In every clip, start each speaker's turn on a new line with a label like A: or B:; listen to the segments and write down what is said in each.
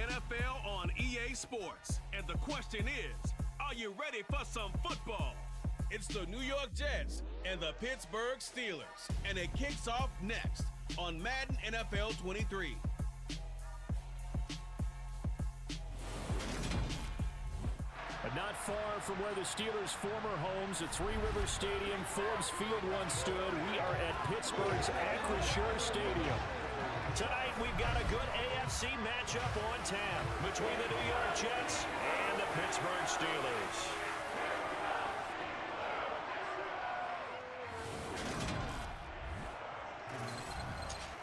A: NFL on EA Sports. And the question is, are you ready for some football? It's the New York Jets and the Pittsburgh Steelers. And it kicks off next on Madden NFL 23.
B: But not far from where the Steelers' former homes at Three Rivers Stadium, Forbes Field once stood, we are at Pittsburgh's Acrisure Stadium.
C: Tonight, we've got a good AFC matchup on tap between the New York Jets and the Pittsburgh Steelers.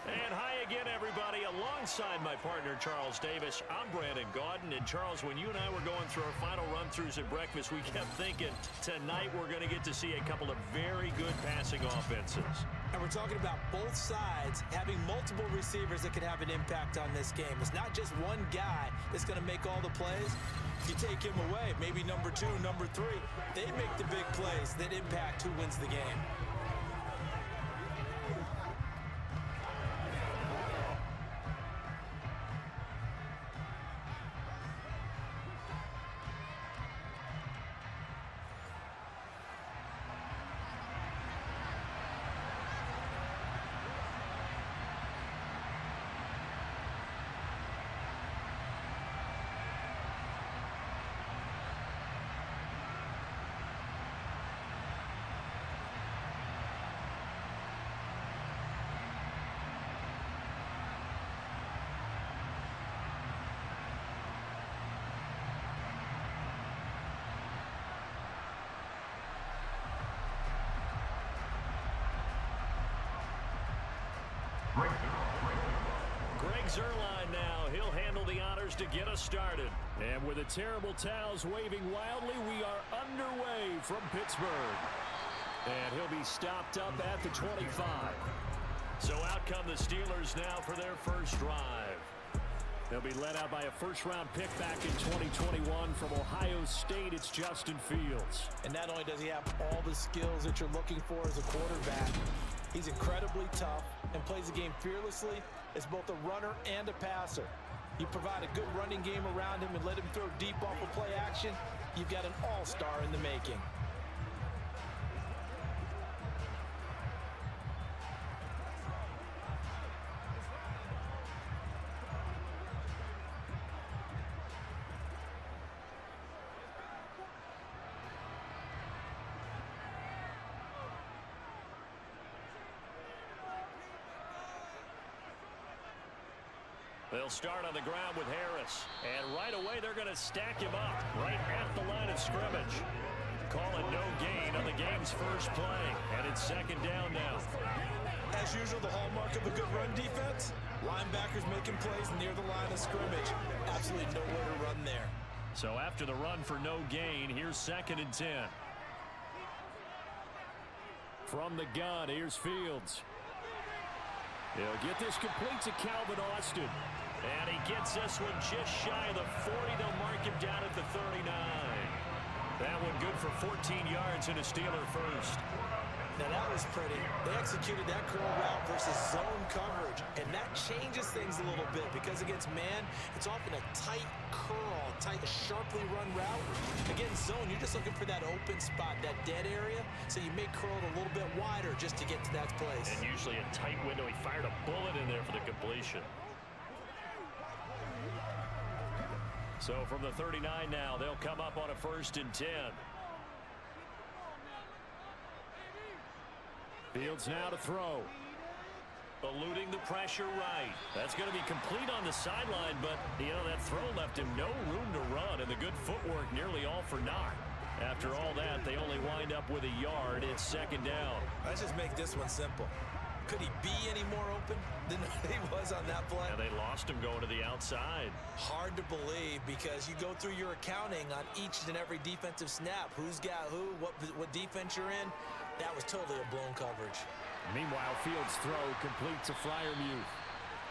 C: And hi again, everybody. Alongside my partner, Charles Davis, I'm Brandon Gaudin. And Charles, when you and I were going through our final run-throughs at breakfast, we kept thinking, tonight we're going to get to see a couple of very good passing offenses.
D: And we're talking about both sides having multiple receivers that can have an impact on this game. It's not just one guy that's going to make all the plays. If you take him away, maybe number 2, number 3, they make the big plays that impact who wins the game.
C: Greg Zuerlein now. He'll handle the honors to get us started.
B: And with the terrible towels waving wildly, we are underway from Pittsburgh. And he'll be stopped up at the 25.
C: So out come the Steelers now for their first drive.
B: They'll be led out by a first-round pick back in 2021 from Ohio State. It's Justin Fields.
D: And not only does he have all the skills that you're looking for as a quarterback, he's incredibly tough and plays the game fearlessly as both a runner and a passer. You provide a good running game around him and let him throw deep off of play action, you've got an all-star in the making.
C: They'll start on the ground with Harris. And right away, they're going to stack him up right at the line of scrimmage. Call it no gain on the game's first play. And it's second down now.
D: As usual, the hallmark of a good run defense, linebackers making plays near the line of scrimmage. Absolutely nowhere to run there.
C: So after the run for no gain, here's 2nd and 10.
B: From the gun, here's Fields. He'll get this complete to Calvin Austin.
C: And he gets this one just shy of the 40. They'll mark him down at the 39. That one good for 14 yards and a Steeler first.
D: Now that was pretty. They executed that curl route versus zone coverage, and that changes things a little bit because against man, it's often a tight curl, tight, sharply run route. Against zone, you're just looking for that open spot, that dead area, so you may curl it a little bit wider just to get to that place.
C: And usually a tight window. He fired a bullet in there for the completion. So from the 39 now, they'll come up on a 1st and 10.
B: Fields now to throw.
C: Eluding the pressure right. That's going to be complete on the sideline, but, you know, that throw left him no room to run, and the good footwork nearly all for naught. After all that, they only wind up with a yard. It's 2nd down.
D: Let's just make this one simple. Could he be any more open than he was on that play?
C: And they lost him going to the outside.
D: Hard to believe because you go through your accounting on each and every defensive snap. Who's got who, what defense you're in. That was totally a blown coverage.
B: Meanwhile, Fields' throw complete to Freiermuth.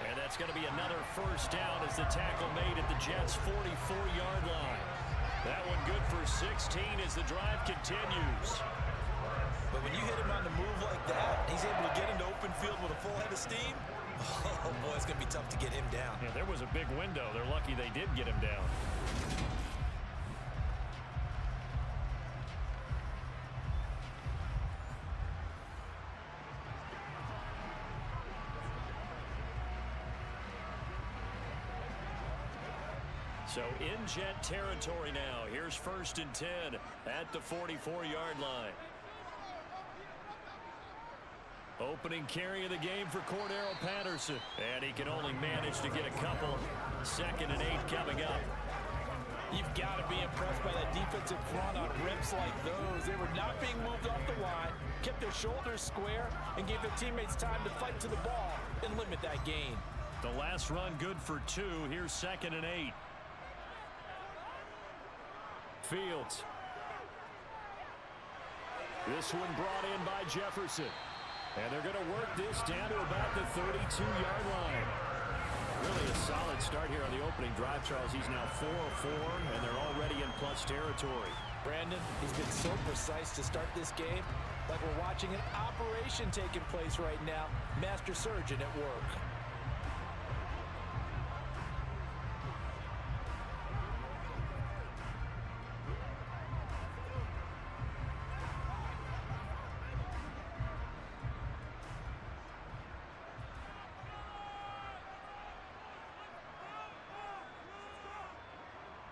C: And that's going to be another first down as the tackle made at the Jets' 44-yard line. That one good for 16 as the drive continues.
D: But when you hit him on the move like that, he's able to get into open field with a full head of steam, Oh, boy, it's going to be tough to get him down.
C: Yeah, there was a big window. They're lucky they did get him down. So in Jet territory now. Here's 1st and 10 at the 44-yard line. Opening carry of the game for Cordero Patterson. And he can only manage to get a couple. 2nd and 8 coming up.
D: You've got to be impressed by that defensive front on rips like those. They were not being moved off the line, kept their shoulders square, and gave their teammates time to fight to the ball and limit that gain.
C: The last run good for 2. Here's 2nd and 8. Fields. This one brought in by Jefferson. And they're going to work this down to about the 32-yard line. Really a solid start here on the opening drive, Charles. He's now 4 of 4, and they're already in plus territory.
D: Brandon, he's been so precise to start this game, like we're watching an operation taking place right now. Master surgeon at work.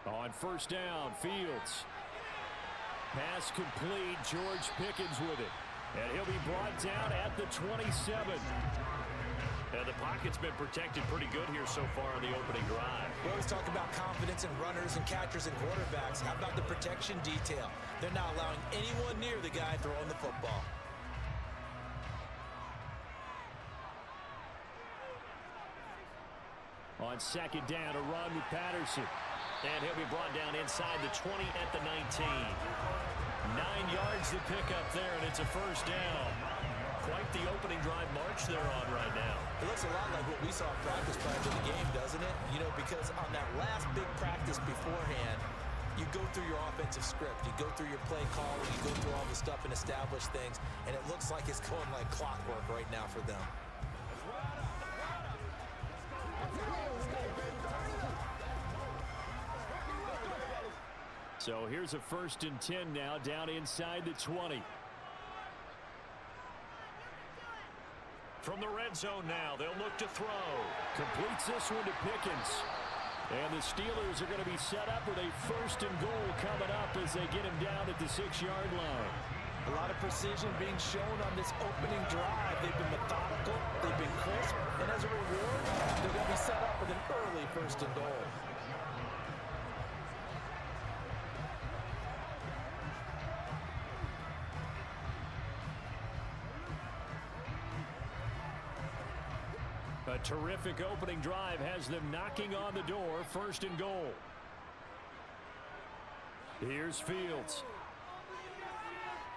B: On 1st down, Fields. Pass complete. George Pickens with it. And he'll be brought down at the 27.
C: The pocket's been protected pretty good here so far on the opening drive.
D: We always talk about confidence in runners and catchers and quarterbacks. How about the protection detail? They're not allowing anyone near the guy throwing the football.
B: On 2nd down, a run with Patterson.
C: And he'll be brought down inside the 20 at the 19. 9 yards to pick up there, and it's a 1st down. Quite the opening drive march they're on right now.
D: It looks a lot like what we saw in practice prior to the game, doesn't it? You know, because on that last big practice beforehand, you go through your offensive script, you go through your play calling, you go through all the stuff and establish things, and it looks like it's going like clockwork right now for them.
B: So here's a 1st and 10 now, down inside the 20.
C: From the red zone now, they'll look to throw.
B: Completes this one to Pickens. And the Steelers are going to be set up with a 1st and goal coming up as they get him down at the 6-yard line.
D: A lot of precision being shown on this opening drive. They've been methodical, they've been crisp, and as a reward, they're going to be set up with an early 1st and goal.
B: A terrific opening drive has them knocking on the door. 1st and goal. Here's Fields.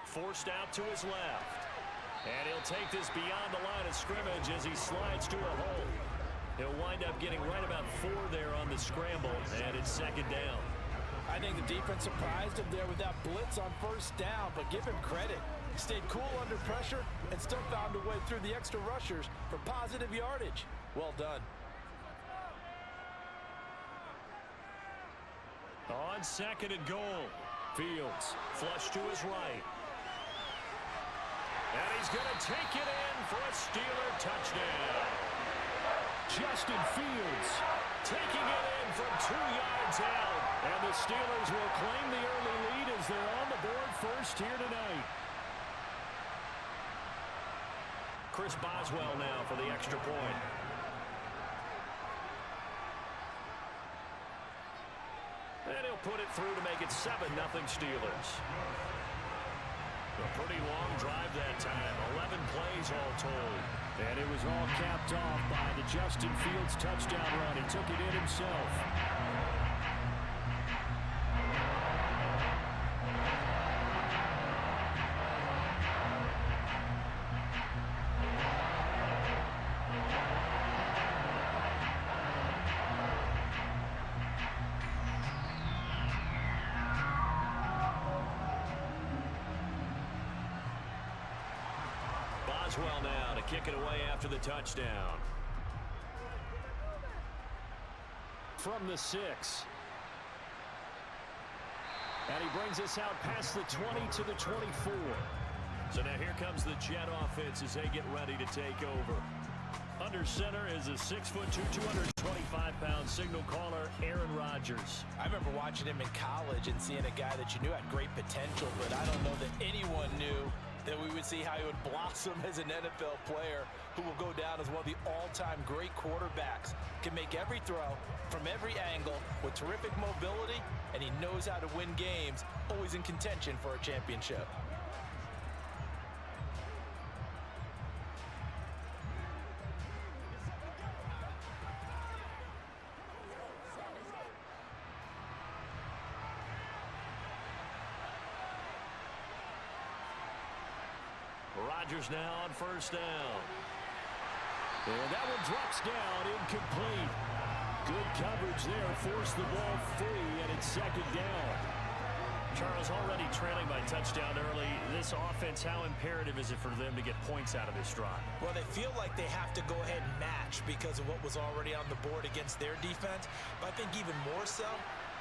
C: Forced out to his left. And he'll take this beyond the line of scrimmage as he slides to a hole. He'll wind up getting right about 4 there on the scramble, and it's 2nd down.
D: I think the defense surprised him there with that blitz on 1st down, but give him credit. Stayed cool under pressure and still found a way through the extra rushers for positive yardage. Well done.
C: On 2nd and goal.
B: Fields.
C: Flush to his right. And he's going to take it in for a Steeler touchdown.
B: Justin Fields
C: Taking it in from 2 yards out.
B: And the Steelers will claim the early lead as they're on the board first here tonight.
C: Chris Boswell now for the extra point. And he'll put it through to make it 7-0 Steelers. A pretty long drive that time. 11 plays all told.
B: And it was all capped off by the Justin Fields touchdown run. He took it in himself.
C: Boswell now to kick it away after the touchdown.
B: from the 6. And he brings us out past the 20 to the 24.
C: So now here comes the Jet offense as they get ready to take over. Under center is a 6'2", 225-pound signal caller, Aaron Rodgers.
D: I remember watching him in college and seeing a guy that you knew had great potential, but I don't know that anyone knew that we would see how he would blossom as an NFL player who will go down as one of the all-time great quarterbacks. Can make every throw from every angle with terrific mobility, and he knows how to win games, always in contention for a championship.
C: Rodgers now on first down.
B: And that one drops down, incomplete. Good coverage there, forced the ball free, and it's second down.
C: Charles, already trailing by touchdown early. This offense, how imperative is it for them to get points out of this drive?
D: Well, they feel like they have to go ahead and match because of what was already on the board against their defense. But I think even more so,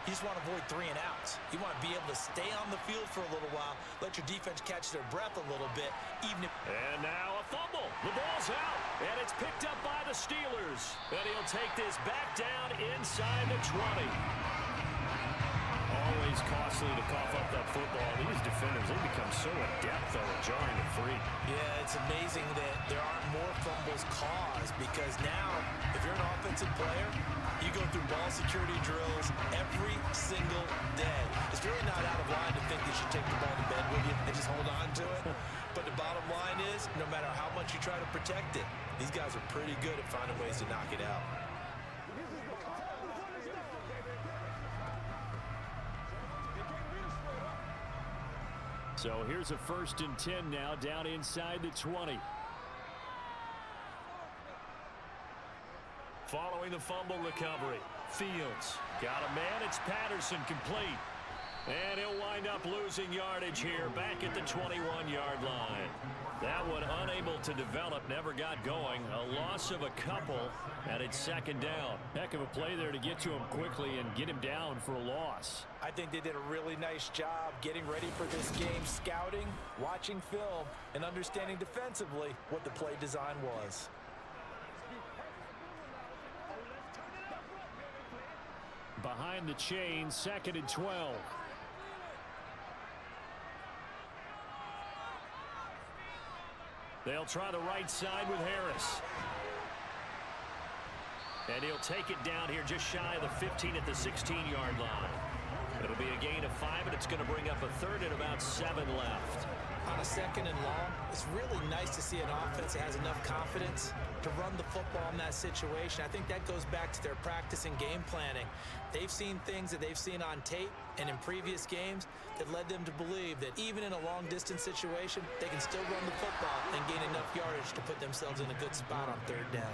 D: you just want to avoid 3 and outs. You want to be able to stay on the field for a little while, let your defense catch their breath a little bit, even if...
C: And now a fumble. The ball's out, and it's picked up by the Steelers. And he'll take this back down inside the 20.
B: Always costly to cough up that football. These defenders, they become so adept, though, at jarring it free.
D: Yeah, it's amazing that there aren't more fumbles caused because now, if you're an offensive player, you go through ball security drills every single day. It's really not out of line to think you should take the ball to bed with you and just hold on to it. But the bottom line is, no matter how much you try to protect it, these guys are pretty good at finding ways to knock it out.
B: So here's a 1st and 10 now, down inside the 20.
C: Following the fumble recovery, Fields got a man. It's Patterson, complete. And he'll wind up losing yardage here back at the 21-yard line. That one unable to develop, never got going. A loss of a couple, and it's second down.
B: Heck of a play there to get to him quickly and get him down for a loss.
D: I think they did a really nice job getting ready for this game, scouting, watching film, and understanding defensively what the play design was.
B: Behind the chain, 2nd and 12.
C: They'll try the right side with Harris. And he'll take it down here just shy of the 15 at the 16-yard line. It'll be a gain of 5, and it's going to bring up a 3rd and about 7 left.
D: On a 2nd and long, it's really nice to see an offense that has enough confidence to run the football in that situation. I think that goes back to their practice and game planning. They've seen things that they've seen on tape and in previous games that led them to believe that even in a long-distance situation, they can still run the football and gain enough yardage to put themselves in a good spot on 3rd down.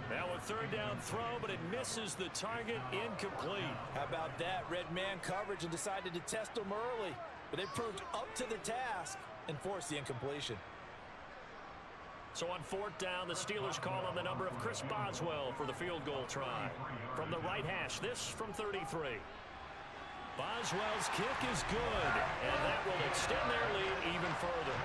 C: Now a 3rd down throw, but it misses the target, incomplete.
D: How about that? Red man coverage and decided to test them early, but they proved up to the task and forced the incompletion.
C: So on 4th down, the Steelers call on the number of Chris Boswell for the field goal try. From the right hash, this from 33. Boswell's kick is good, and that will extend their lead even further.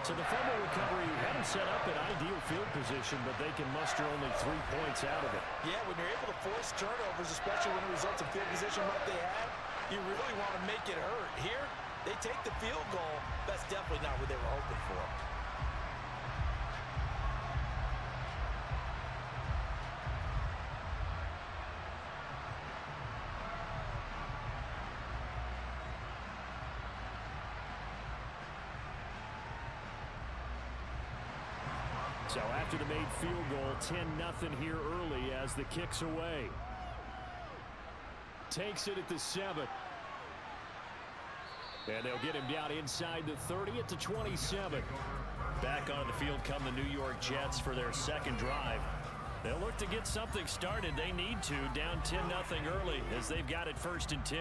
B: So the fumble recovery had them set up in ideal field position, but they can muster only 3 points out of it.
D: Yeah, when you're able to force turnovers, especially when it results in field position like they had, you really want to make it hurt. Here, they take the field goal. That's definitely not what they were hoping for.
B: So after the made field goal, 10-0 here early as the kick's away. Takes it at the 7. And they'll get him down inside the 30 at the 27.
C: Back onto the field come the New York Jets for their 2nd drive. They'll look to get something started. They need to, down 10-0 early as they've got it 1st and 10.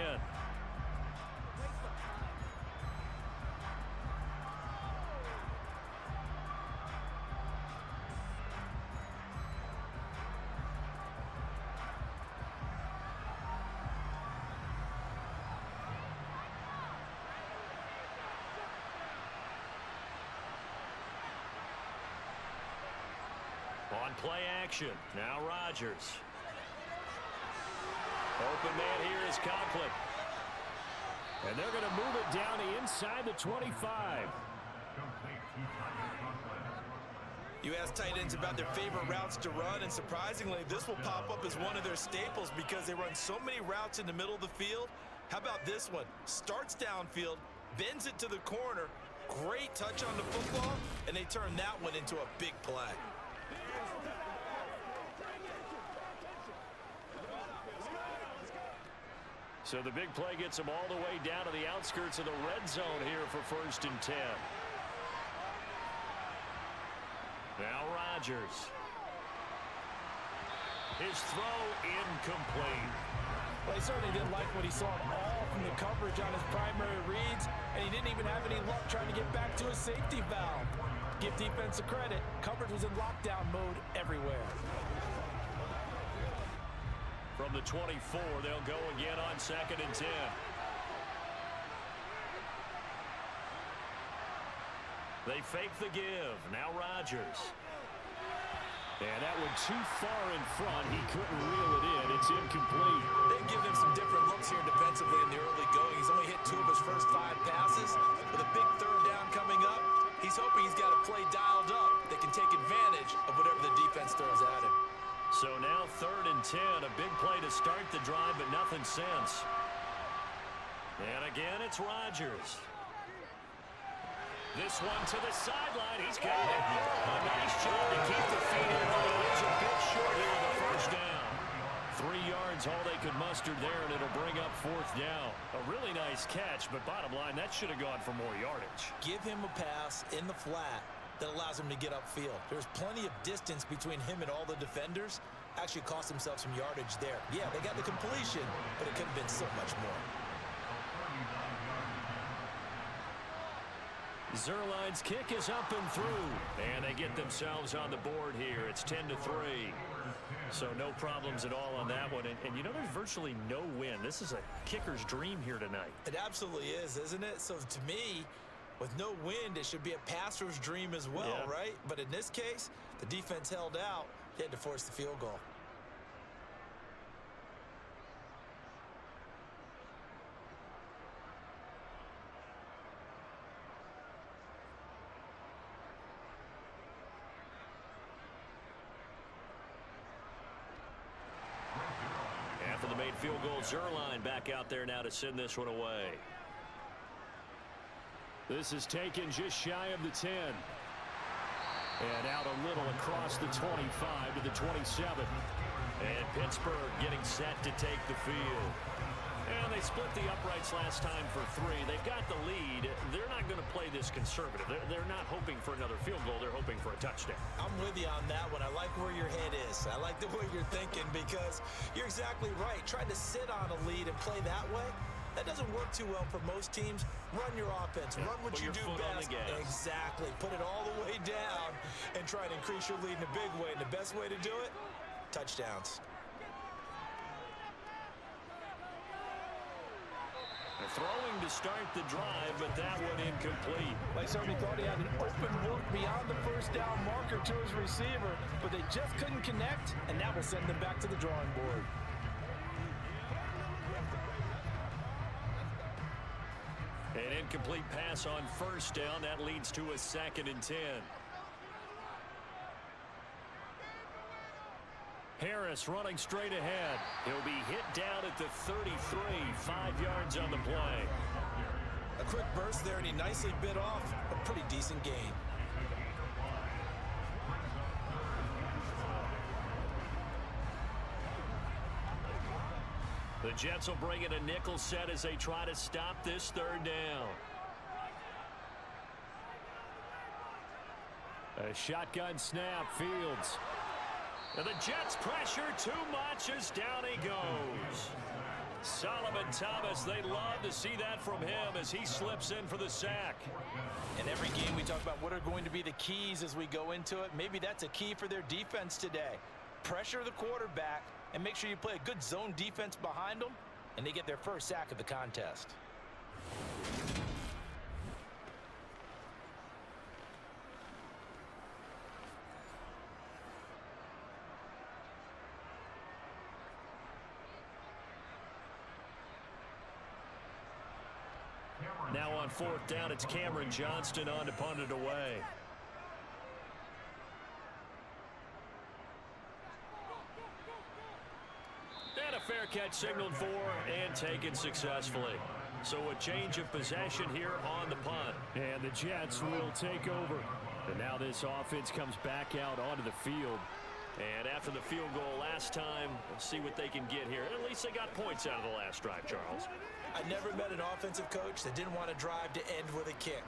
C: play action. Now Rodgers. Open man here is Conklin.
B: And they're going to move it down to inside the 25.
D: You ask tight ends about their favorite routes to run, and surprisingly, this will pop up as one of their staples because they run so many routes in the middle of the field. How about this one? Starts downfield, bends it to the corner, great touch on the football, and they turn that one into a big play.
C: So the big play gets them all the way down to the outskirts of the red zone here for 1st and 10. Now Rodgers. His throw incomplete.
D: Well, he certainly didn't like what he saw at all from the coverage on his primary reads, and he didn't even have any luck trying to get back to his safety valve. Give defense a credit. Coverage was in lockdown mode everywhere.
C: From the 24, they'll go again on 2nd and 10. They fake the give. Now Rodgers.
B: And that one too far in front. He couldn't reel it in. It's incomplete.
D: They've given him some different looks here defensively in the early going. He's only hit 2 of his first 5 passes. With a big 3rd down coming up, he's hoping he's got a play dialed up that can take advantage of whatever the defense throws at him.
C: So now 3rd and 10, a big play to start the drive, but nothing since. And again, it's Rodgers. This one to the sideline. He's got it. A nice job to keep the feet in. It's a bit short here of the 1st down. 3 yards, all they could muster there, and it'll bring up 4th down. A really nice catch, but bottom line, that should have gone for more yardage.
D: Give him a pass in the flat that allows him to get upfield. There's plenty of distance between him and all the defenders. Actually cost himself some yardage there. Yeah, they got the completion, but it could have been so much more.
C: Zerline's kick is up and through, and they get themselves on the board here. It's 10-3. So no problems at all on that one. And you know, there's virtually no win. This is a kicker's dream here tonight.
D: It absolutely is, isn't it? So to me, with no wind, it should be a passer's dream as well,
C: yeah.
D: Right? But in this case, the defense held out. They had to force the field goal.
C: After the made field goal, Zerline back out there now to send this one away.
B: This is taken just shy of the 10. And out a little across the 25 to the 27.
C: And Pittsburgh getting set to take the field. And they split the uprights last time for 3. They've got the lead. They're not going to play this conservative. They're not hoping for another field goal. They're hoping for a touchdown.
D: I'm with you on that one. I like where your head is. I like the way you're thinking because you're exactly right. Trying to sit on a lead and play that way, that doesn't work too well for most teams. Run your offense. Run what you do best. Exactly. Put it all the way down and try and increase your lead in a big way. And the best way to do it, touchdowns.
C: They're throwing to start the drive, but that one incomplete.
D: They certainly thought he had an open look beyond the 1st down marker to his receiver, but they just couldn't connect, and that will send them back to the drawing board.
C: An incomplete pass on 1st down. That leads to a 2nd and 10. Harris running straight ahead. He'll be hit down at the 33, 5 yards on the play.
D: A quick burst there, and he nicely bit off a pretty decent gain.
C: The Jets will bring in a nickel set as they try to stop this 3rd down.
B: A shotgun snap, Fields.
C: And the Jets pressure too much as down he goes. Solomon Thomas, they'd love to see that from him as he slips in for the sack.
D: In every game we talk about what are going to be the keys as we go into it. Maybe that's a key for their defense today. Pressure the quarterback and make sure you play a good zone defense behind them, and they get their first sack of the contest.
C: Now on 4th down, it's Cameron Johnston on to punt it away. And a fair catch signaled for and taken successfully. So a change of possession here on the punt.
B: And the Jets will take over. And now this offense comes back out onto the field.
C: And after the field goal last time, we'll see what they can get here. At least they got points out of the last drive, Charles.
D: I never met an offensive coach that didn't want to drive to end with a kick.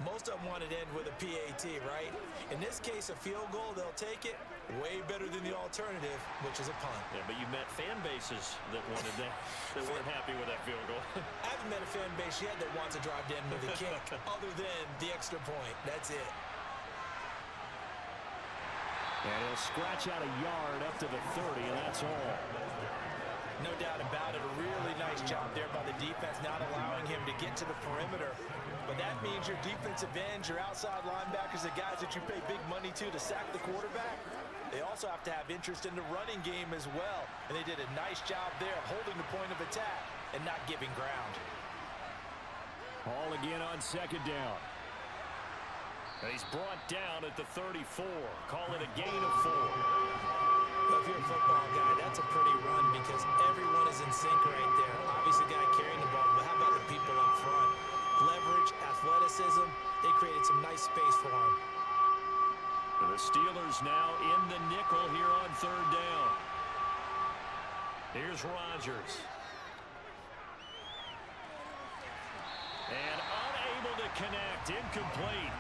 D: Most of them wanted to end with a PAT, right? In this case, a field goal, they'll take it. Way better than the alternative, which is a punt.
C: Yeah, but you met fan bases that wanted that, that weren't happy with that field goal.
D: I haven't met a fan base yet that wants to drive to end with a kick, other than the extra point. That's it.
B: And he'll scratch out a yard up to the 30, and that's all.
D: No doubt about it. A really nice job there by the defense, not allowing him to get to the perimeter. But that means your defensive ends, your outside linebackers, the guys that you pay big money to sack the quarterback, they also have to have interest in the running game as well. And they did a nice job there holding the point of attack and not giving ground.
B: Ball again on 2nd down.
C: And he's brought down at the 34. Call it a gain of 4.
D: Well, if you're a football guy, that's a pretty run because everyone is in sync right there. Obviously, the guy carrying the ball, but how about the people up front? Leverage, athleticism, they created some nice space for him.
C: The Steelers now in the nickel here on 3rd down. Here's Rodgers. And unable to connect, incomplete.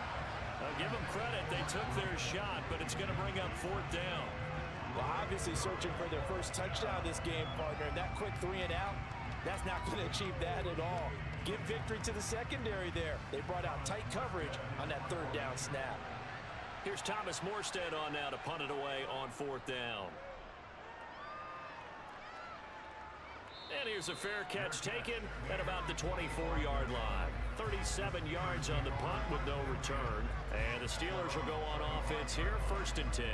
C: I'll give them credit, they took their shot, but it's going to bring up 4th down.
D: Well, obviously searching for their first touchdown this game, partner. And that quick 3 and out, that's not going to achieve that at all. Give victory to the secondary there. They brought out tight coverage on that 3rd down snap.
C: Here's Thomas Morstead on now to punt it away on 4th down. And here's a fair catch taken at about the 24-yard line. 37 yards on the punt with no return. And the Steelers will go on offense here, 1st and 10.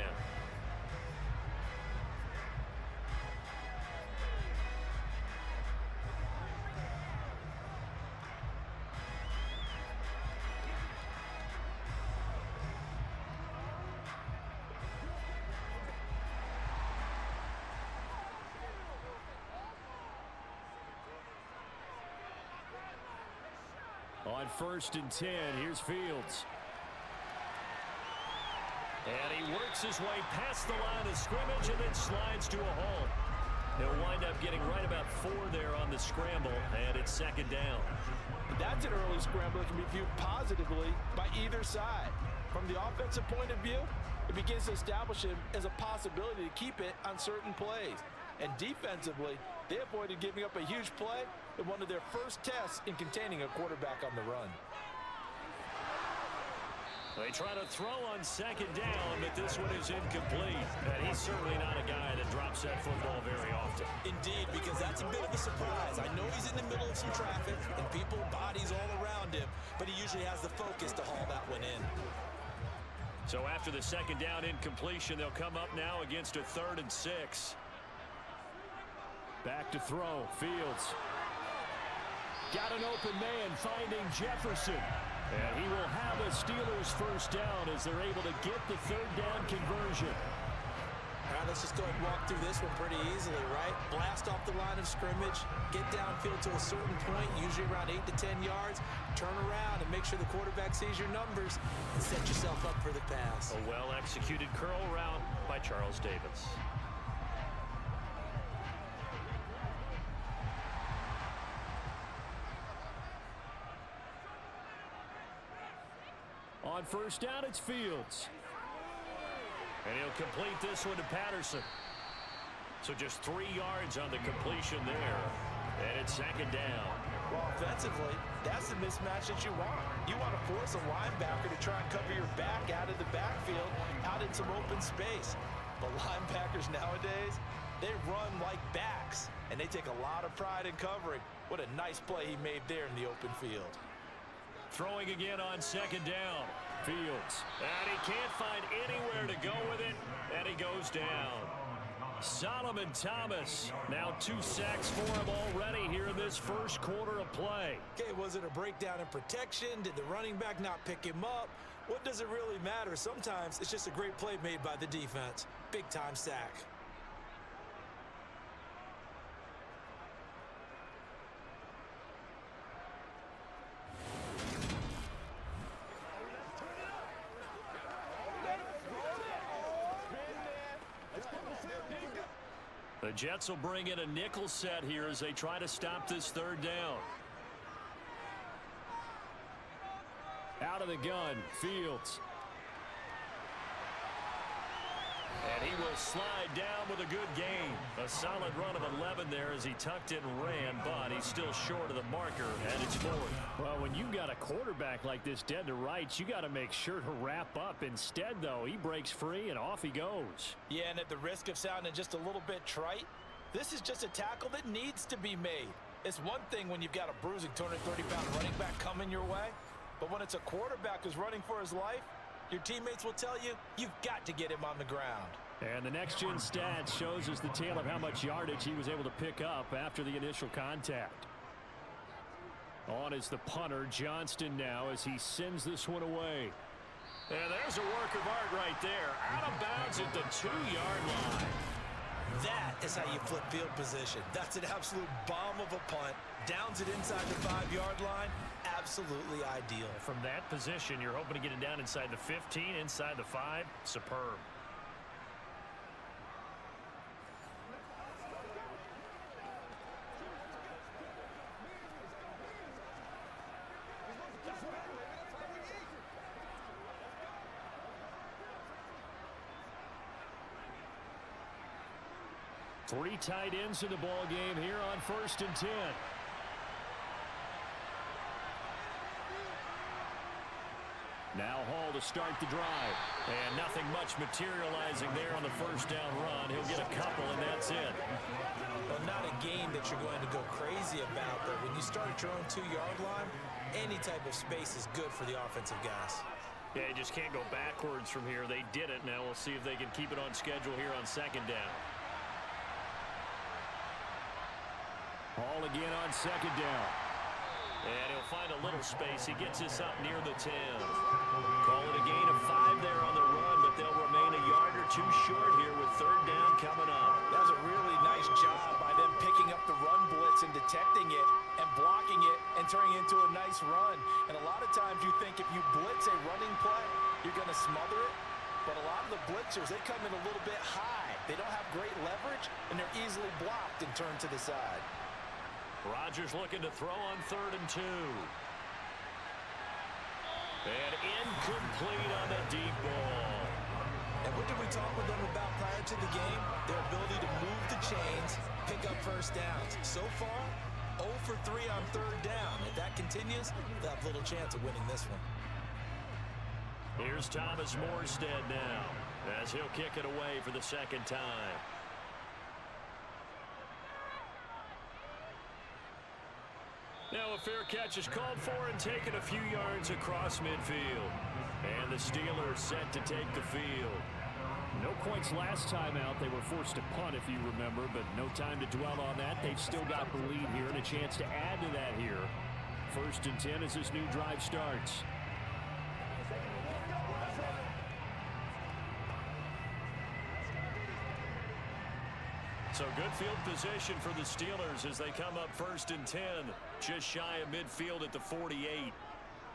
B: On 1st and 10, here's Fields.
C: And he works his way past the line of scrimmage and then slides to a halt. He'll wind up getting right about 4 there on the scramble, and it's 2nd down.
D: That's an early scramble that can be viewed positively by either side. From the offensive point of view, it begins to establish him as a possibility to keep it on certain plays. And defensively, they avoided giving up a huge play in one of their first tests in containing a quarterback on the run.
C: They try to throw on 2nd down, but this one is incomplete. And he's certainly not a guy that drops that football very often.
D: Indeed, because that's a bit of a surprise. I know he's in the middle of some traffic and people, bodies all around him, but he usually has the focus to haul that one in.
C: So after the 2nd down incompletion, they'll come up now against a 3rd and 6.
B: Back to throw, Fields. Got an open man finding Jefferson. And he will have a Steelers 1st down as they're able to get the 3rd down conversion.
D: All right, let's just go ahead and walk through this one pretty easily, right? Blast off the line of scrimmage, get downfield to a certain point, usually around 8 to 10 yards, turn around and make sure the quarterback sees your numbers and set yourself up for the pass.
C: A well-executed curl route by Charles Davis.
B: On 1st down, it's Fields.
C: And he'll complete this one to Patterson. So just 3 yards on the completion there. And it's 2nd down.
D: Well, offensively, that's the mismatch that you want. You want to force a linebacker to try and cover your back out of the backfield, out in some open space. But linebackers nowadays, they run like backs, and they take a lot of pride in covering. What a nice play he made there in the open field.
C: Throwing again on 2nd down.
B: Fields.
C: And he can't find anywhere to go with it, and he goes down. Solomon Thomas, now 2 sacks for him already here in this first quarter of play.
D: Okay, was it a breakdown in protection? Did the running back not pick him up? What does it really matter? Sometimes it's just a great play made by the defense. Big-time sack.
C: The Jets will bring in a nickel set here as they try to stop this third down. Out of the gun, Fields. And he will slide down with a good gain. A solid run of 11 there as he tucked in and ran, but he's still short of the marker, and it's 4th.
B: Well, when you've got a quarterback like this dead to rights, you got to make sure to wrap up. Instead, though, he breaks free and off he goes.
D: Yeah, and at the risk of sounding just a little bit trite, this is just a tackle that needs to be made. It's one thing when you've got a bruising 230-pound running back coming your way, but when it's a quarterback who's running for his life, your teammates will tell you, you've got to get him on the ground.
B: And the next-gen stats shows us the tale of how much yardage he was able to pick up after the initial contact. On is the punter, Johnston, now as he sends this one away.
C: And there's a work of art right there. Out of bounds at the 2-yard line.
D: That is how you flip field position. That's an absolute bomb of a punt. Downs it inside the 5-yard line. Absolutely ideal.
C: From that position, you're hoping to get it down inside the 15, inside the 5. Superb.
B: Three tight ends in the ball game here on 1st and 10. Now Hall to start the drive.
C: And nothing much materializing there on the first down run. He'll get a couple, and that's it.
D: Well, not a game that you're going to go crazy about, but when you start at your own 2-yard line, any type of space is good for the offensive guys.
C: Yeah, you just can't go backwards from here. They did it. Now we'll see if they can keep it on schedule here on 2nd down.
B: Hall again on 2nd down.
C: And he'll find a little space. He gets this up near the 10. Call it a gain of 5 there on the run, but they'll remain a yard or 2 short here with 3rd down coming up.
D: That was a really nice job by them picking up the run blitz and detecting it and blocking it and turning it into a nice run. And a lot of times you think if you blitz a running play, you're going to smother it. But a lot of the blitzers, they come in a little bit high. They don't have great leverage, and they're easily blocked and turned to the side.
C: Rodgers looking to throw on 3rd and 2. And incomplete on the deep ball.
D: And what did we talk with them about prior to the game? Their ability to move the chains, pick up first downs. So far, 0 for 3 on 3rd down. If that continues, they'll have little chance of winning this one.
C: Here's Thomas Morstead now as he'll kick it away for the 2nd time. Now a fair catch is called for and taken a few yards across midfield. And the Steelers set to take the field.
B: No points last time out. They were forced to punt, if you remember, but no time to dwell on that. They've still got the lead here and a chance to add to that here. 1st and 10 as this new drive starts.
C: So good field position for the Steelers as they come up 1st and 10. Just shy of midfield at the 48.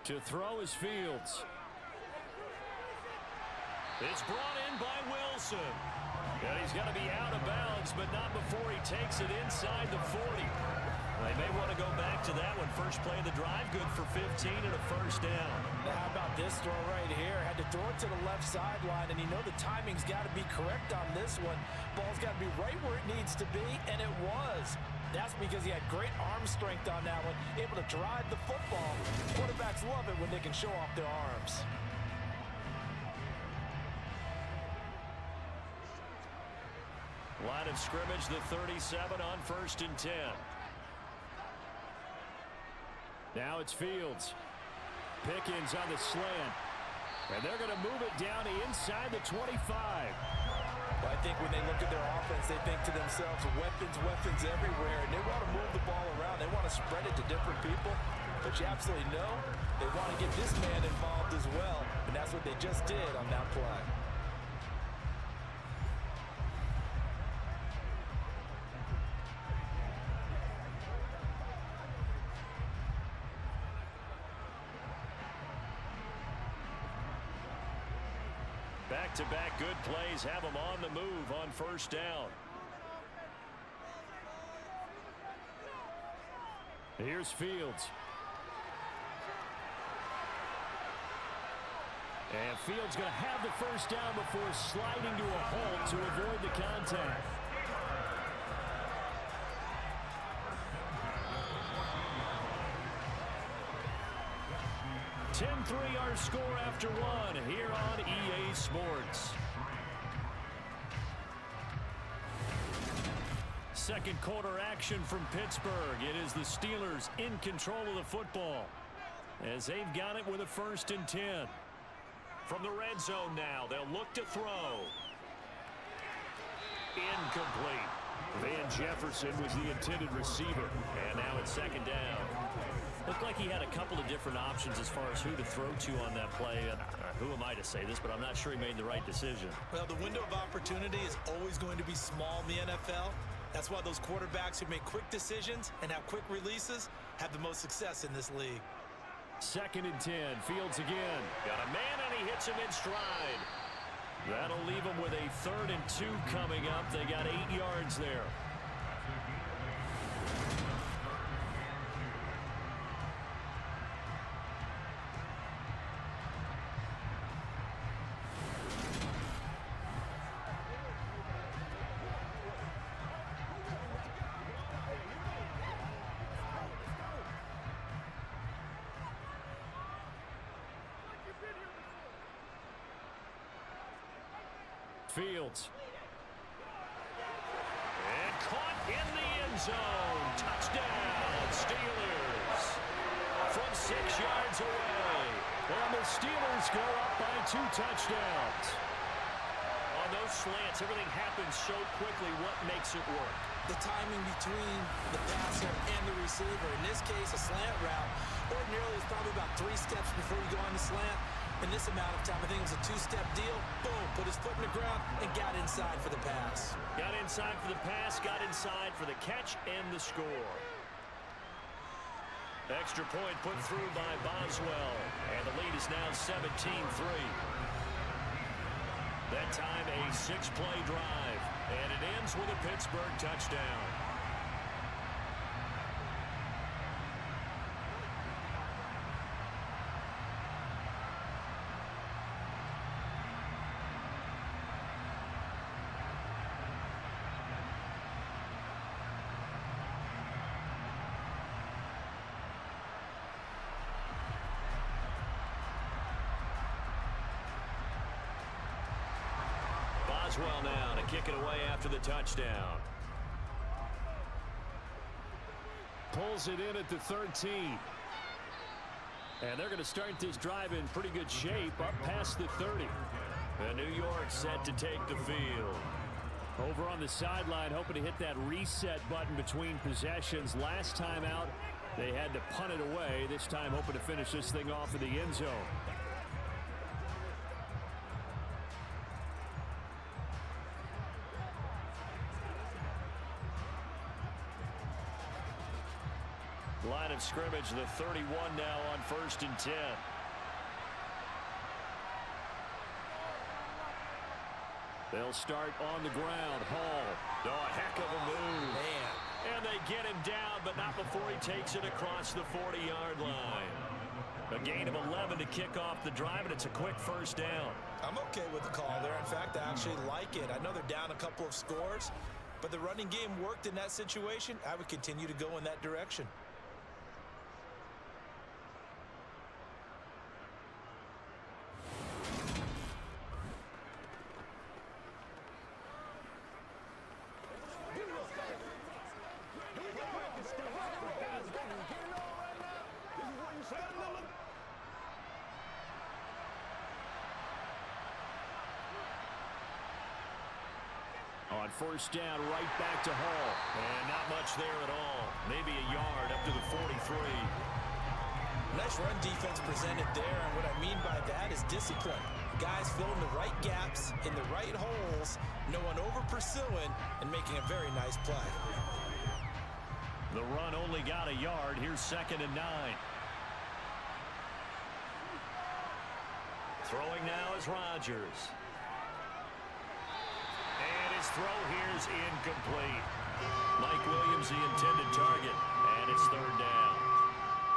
B: To throw is Fields.
C: It's brought in by Wilson. And he's going to be out of bounds, but not before he takes it inside the 40. They may want to go back to that one. First play of the drive, good for 15 and a 1st down.
D: Now how about this throw right here? Had to throw it to the left sideline, and you know the timing's got to be correct on this one. Ball's got to be right where it needs to be, and it was. That's because he had great arm strength on that one, able to drive the football. Quarterbacks love it when they can show off their arms.
C: Line of scrimmage, the 37 on 1st and 10.
B: Now it's Fields. Pickens on the slant. And they're going to move it down to inside the 25.
D: I think when they look at their offense, they think to themselves, weapons, weapons everywhere, and they want to move the ball around. They want to spread it to different people, but you absolutely know they want to get this man involved as well, and that's what they just did on that play.
C: Back-to-back good plays have them on the move on first down. Here's Fields. And Fields going to have the first down before sliding to a halt to avoid the contact. (10-3) our score after one here on EA Sports. Second quarter action from Pittsburgh. It is the Steelers in control of the football as they've got it with a 1st and 10. From the red zone now, they'll look to throw. Incomplete. Van Jefferson was the intended receiver. And now it's 2nd down. Looked like he had a couple of different options as far as who to throw to on that play. Who am I to say this, but I'm not sure he made the right decision.
D: Well, the window of opportunity is always going to be small in the NFL. That's why those quarterbacks who make quick decisions and have quick releases have the most success in this league.
C: 2nd and 10. Fields again. Got a man, and he hits him in stride. That'll leave him with a 3rd and 2 coming up. They got 8 yards there. Fields. And caught in the end zone. Touchdown, Steelers. From 6 yards away. And the Steelers go up by 2 touchdowns. On those slants, everything happens so quickly. What makes it work?
D: The timing between the passer and the receiver. In this case, a slant route. Ordinarily, it's probably about 3 steps before you go on the slant. In this amount of time, I think it was a 2-step deal. Boom, put his foot in the ground and got inside for the pass.
C: Got inside for the pass, got inside for the catch and the score. Extra point put through by Boswell. And the lead is now 17-3. That time a 6-play drive. And it ends with a Pittsburgh touchdown. Boswell now to kick it away after the touchdown. Pulls it in at the 13. And they're going to start this drive in pretty good shape up past the 30. And New York set to take the field. Over on the sideline, hoping to hit that reset button between possessions. Last time out, they had to punt it away. This time hoping to finish this thing off in the end zone. Line of scrimmage, the 31 now on 1st and 10. They'll start on the ground. Hall. Oh, a heck of a move.
D: Man.
C: And they get him down, but not before he takes it across the 40-yard line. A gain of 11 to kick off the drive, and it's a quick first down.
D: I'm okay with the call there. In fact, I actually like it. I know they're down a couple of scores, but the running game worked in that situation. I would continue to go in that direction.
B: On first down, right back to Hall.
C: And not much there at all. Maybe a yard up to the 43.
D: Nice run defense presented there, and what I mean by that is discipline. Guys filling the right gaps in the right holes, no one over-pursuing, and making a very nice play.
C: The run only got a yard. Here's 2nd and 9. Throwing now is Rodgers. And his throw here is incomplete. Mike Williams, the intended target, and it's 3rd down.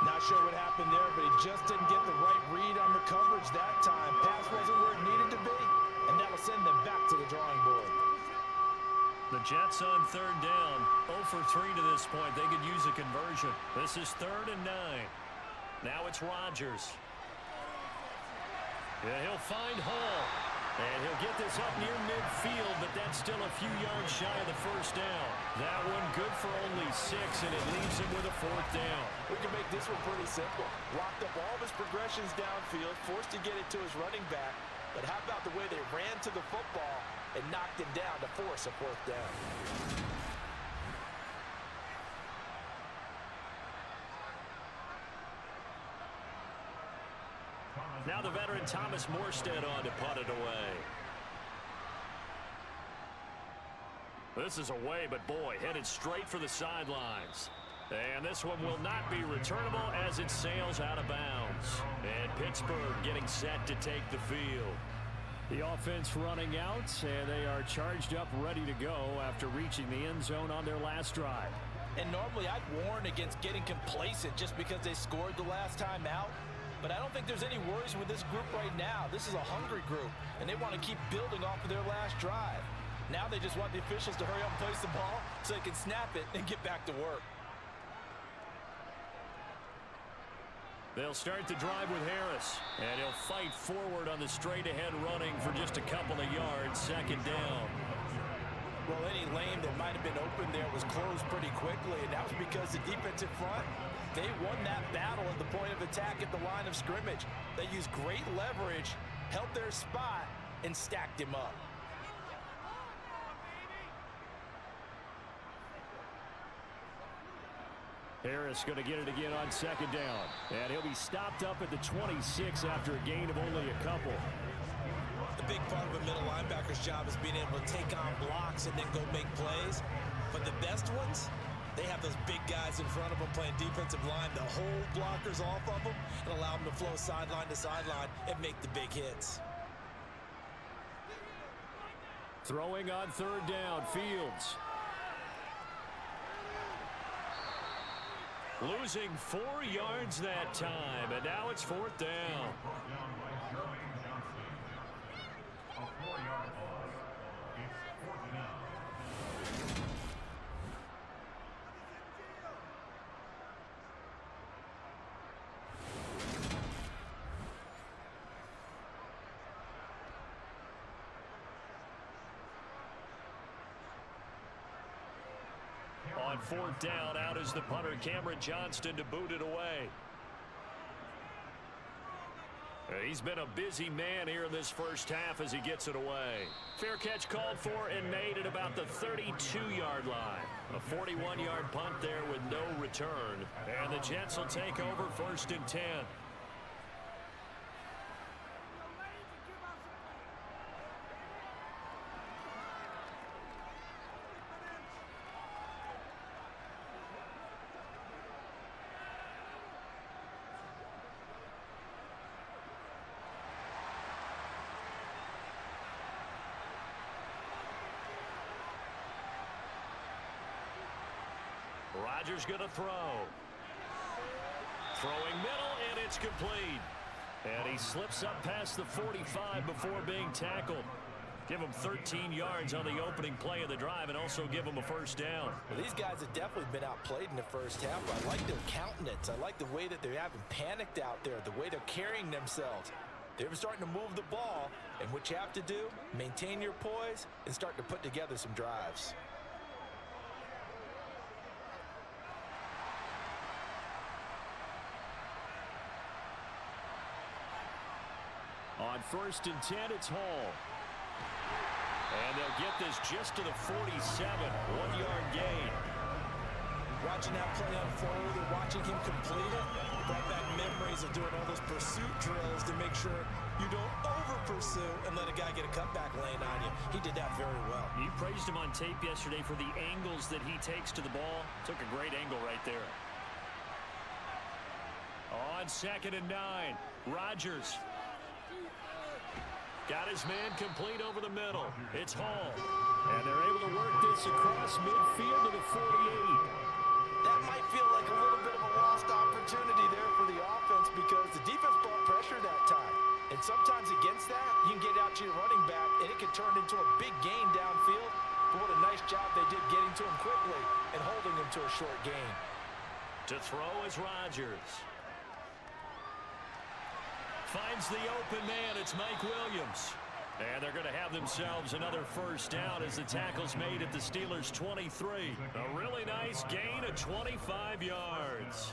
D: Not sure what happened there, but he just didn't get the right read on the coverage that time. Pass wasn't where it needed to be, and that'll send them back to the drawing board.
C: The Jets on 3rd down. 0 for 3 to this point. They could use a conversion. This is 3rd and 9. Now it's Rodgers. Yeah, he'll find Hall. And he'll get this up near midfield, but that's still a few yards shy of the 1st down. That one good for only 6, and it leaves him with a 4th down.
D: We can make this one pretty simple. Locked up all of his progressions downfield, forced to get it to his running back. But how about the way they ran to the football and knocked him down to force a 4th down?
C: Now the veteran Thomas Morstead on to punt it away. This is away, but boy, headed straight for the sidelines. And this one will not be returnable as it sails out of bounds. And Pittsburgh getting set to take the field.
B: The offense running out, and they are charged up, ready to go after reaching the end zone on their last drive.
D: And normally I'd warn against getting complacent just because they scored the last time out. But I don't think there's any worries with this group right now. This is a hungry group, and they want to keep building off of their last drive. Now they just want the officials to hurry up and place the ball so they can snap it and get back to work.
C: They'll start the drive with Harris, and he'll fight forward on the straight-ahead running for just a couple of yards, 2nd down.
D: Well, any lane that might have been open there was closed pretty quickly, and that was because the defensive front, they won that battle at the point of attack at the line of scrimmage. They used great leverage, held their spot, and stacked him up.
B: Harris going to get it again on 2nd down. And he'll be stopped up at the 26 after a gain of only a couple.
D: The big part of a middle linebacker's job is being able to take on blocks and then go make plays. But the best ones, they have those big guys in front of them playing defensive line to hold blockers off of them and allow them to flow sideline to sideline and make the big hits.
B: Throwing on 3rd down, Fields.
C: Losing 4 yards that time, and now it's 4th down. On 4th down, out is the punter, Cameron Johnston, to boot it away. He's been a busy man here in this first half as he gets it away. Fair catch called for and made at about the 32-yard line. A 41-yard punt there with no return. And the Jets will take over 1st and 10. Rodgers going to throw. Throwing middle, and it's complete. And he slips up past the 45 before being tackled. Give him 13 yards on the opening play of the drive and also give him a 1st down.
D: Well, these guys have definitely been outplayed in the first half. I like their countenance. I like the way that they haven't panicked out there, the way they're carrying themselves. They're starting to move the ball, and what you have to do, maintain your poise and start to put together some drives.
B: On 1st and 10, it's Hall.
C: And they'll get this just to the 47, 1-yard gain.
D: Watching that play unfold and watching him complete it brought back memories of doing all those pursuit drills to make sure you don't over-pursue and let a guy get a cutback lane on you. He did that very well.
C: You praised him on tape yesterday for the angles that he takes to the ball. Took a great angle right there. On 2nd and 9, Rodgers. Got his man complete over the middle. It's Hall. And they're able to work this across midfield to the 48.
D: That might feel like a little bit of a lost opportunity there for the offense because the defense brought pressure that time. And sometimes against that, you can get out to your running back, and it can turn into a big gain downfield. But what a nice job they did getting to him quickly and holding him to a short gain.
C: To throw is Rodgers. Finds the open man. It's Mike Williams. And they're going to have themselves another first down as the tackle's made at the Steelers' 23. A really nice gain of 25 yards.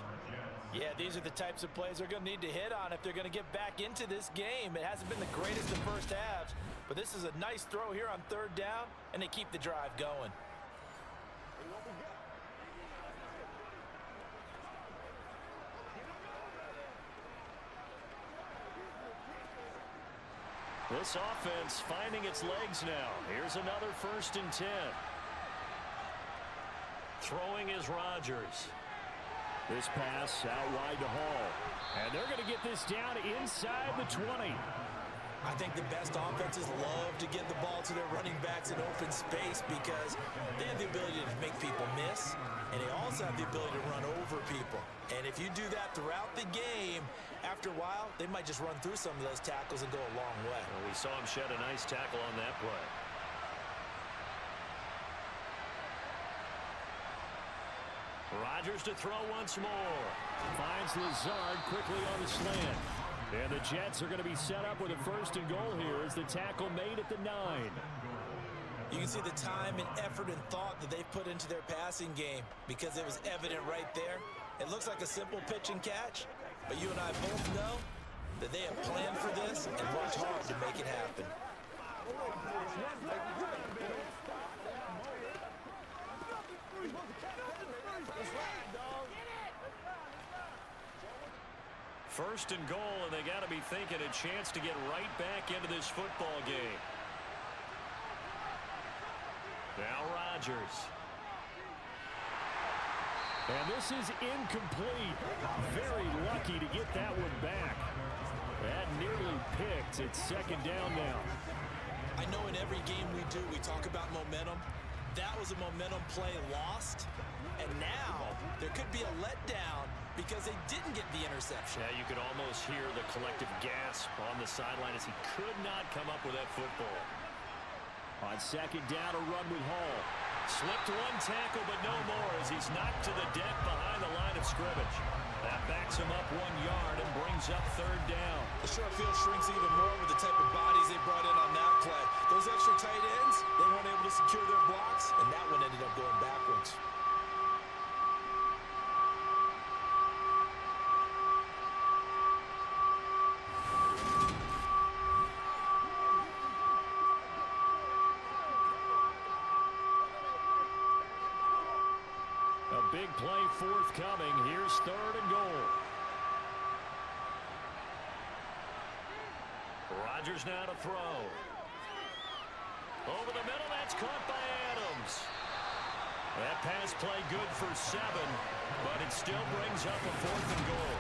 D: Yeah, these are the types of plays they're going to need to hit on if they're going to get back into this game. It hasn't been the greatest of first halves, but this is a nice throw here on 3rd down, and they keep the drive going.
C: This offense finding its legs now. Here's another 1st and 10. Throwing is Rodgers. This pass out wide to Hall. And they're going to get this down inside the 20.
D: I think the best offenses love to get the ball to their running backs in open space because they have the ability to make people miss, and they also have the ability to run over people. And if you do that throughout the game, after a while, they might just run through some of those tackles and go a long way.
C: Well, we saw him shed a nice tackle on that play. Rodgers to throw once more. Finds Lazard quickly on the slant. And the Jets are going to be set up with a 1st and goal here as the tackle made at the 9.
D: You can see the time and effort and thought that they've put into their passing game because it was evident right there. It looks like a simple pitch and catch, but you and I both know that they have planned for this and worked hard to make it happen.
C: First and goal, and they got to be thinking a chance to get right back into this football game. Now Rodgers. And this is incomplete. Very lucky to get that one back. That nearly picked. It's 2nd down now.
D: I know in every game we do, we talk about momentum. That was a momentum play lost. And now there could be a letdown because they didn't get the interception.
C: Yeah, you could almost hear the collective gasp on the sideline as he could not come up with that football.
B: On 2nd down, a run with Hall.
C: Slipped one tackle, but no more as he's knocked to the deck behind the line of scrimmage. That backs him up 1 yard and brings up 3rd down.
D: The short field shrinks even more with the type of bodies they brought in on that play. Those extra tight ends, they weren't able to secure their blocks, and that one ended up going backwards.
C: Big play forthcoming. Here's 3rd and goal. Rodgers now to throw. Over the middle, that's caught by Adams. That pass play good for 7, but it still brings up a 4th and goal.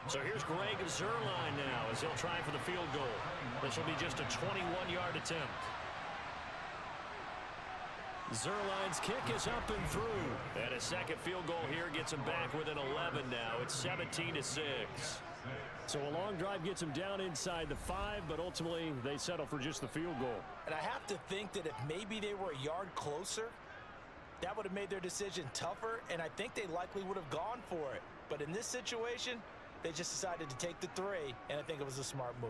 C: So here's Greg Zuerlein now as he'll try for the field goal. This will be just a 21-yard attempt. Zuerlein's kick is up and through. And a second field goal here gets him back within 11 now. It's 17-6.
B: So a long drive gets them down inside the 5, but ultimately they settle for just the field goal.
D: And I have to think that if maybe they were a yard closer, that would have made their decision tougher, and I think they likely would have gone for it. But in this situation, They just decided to take the 3, and I think it was a smart move.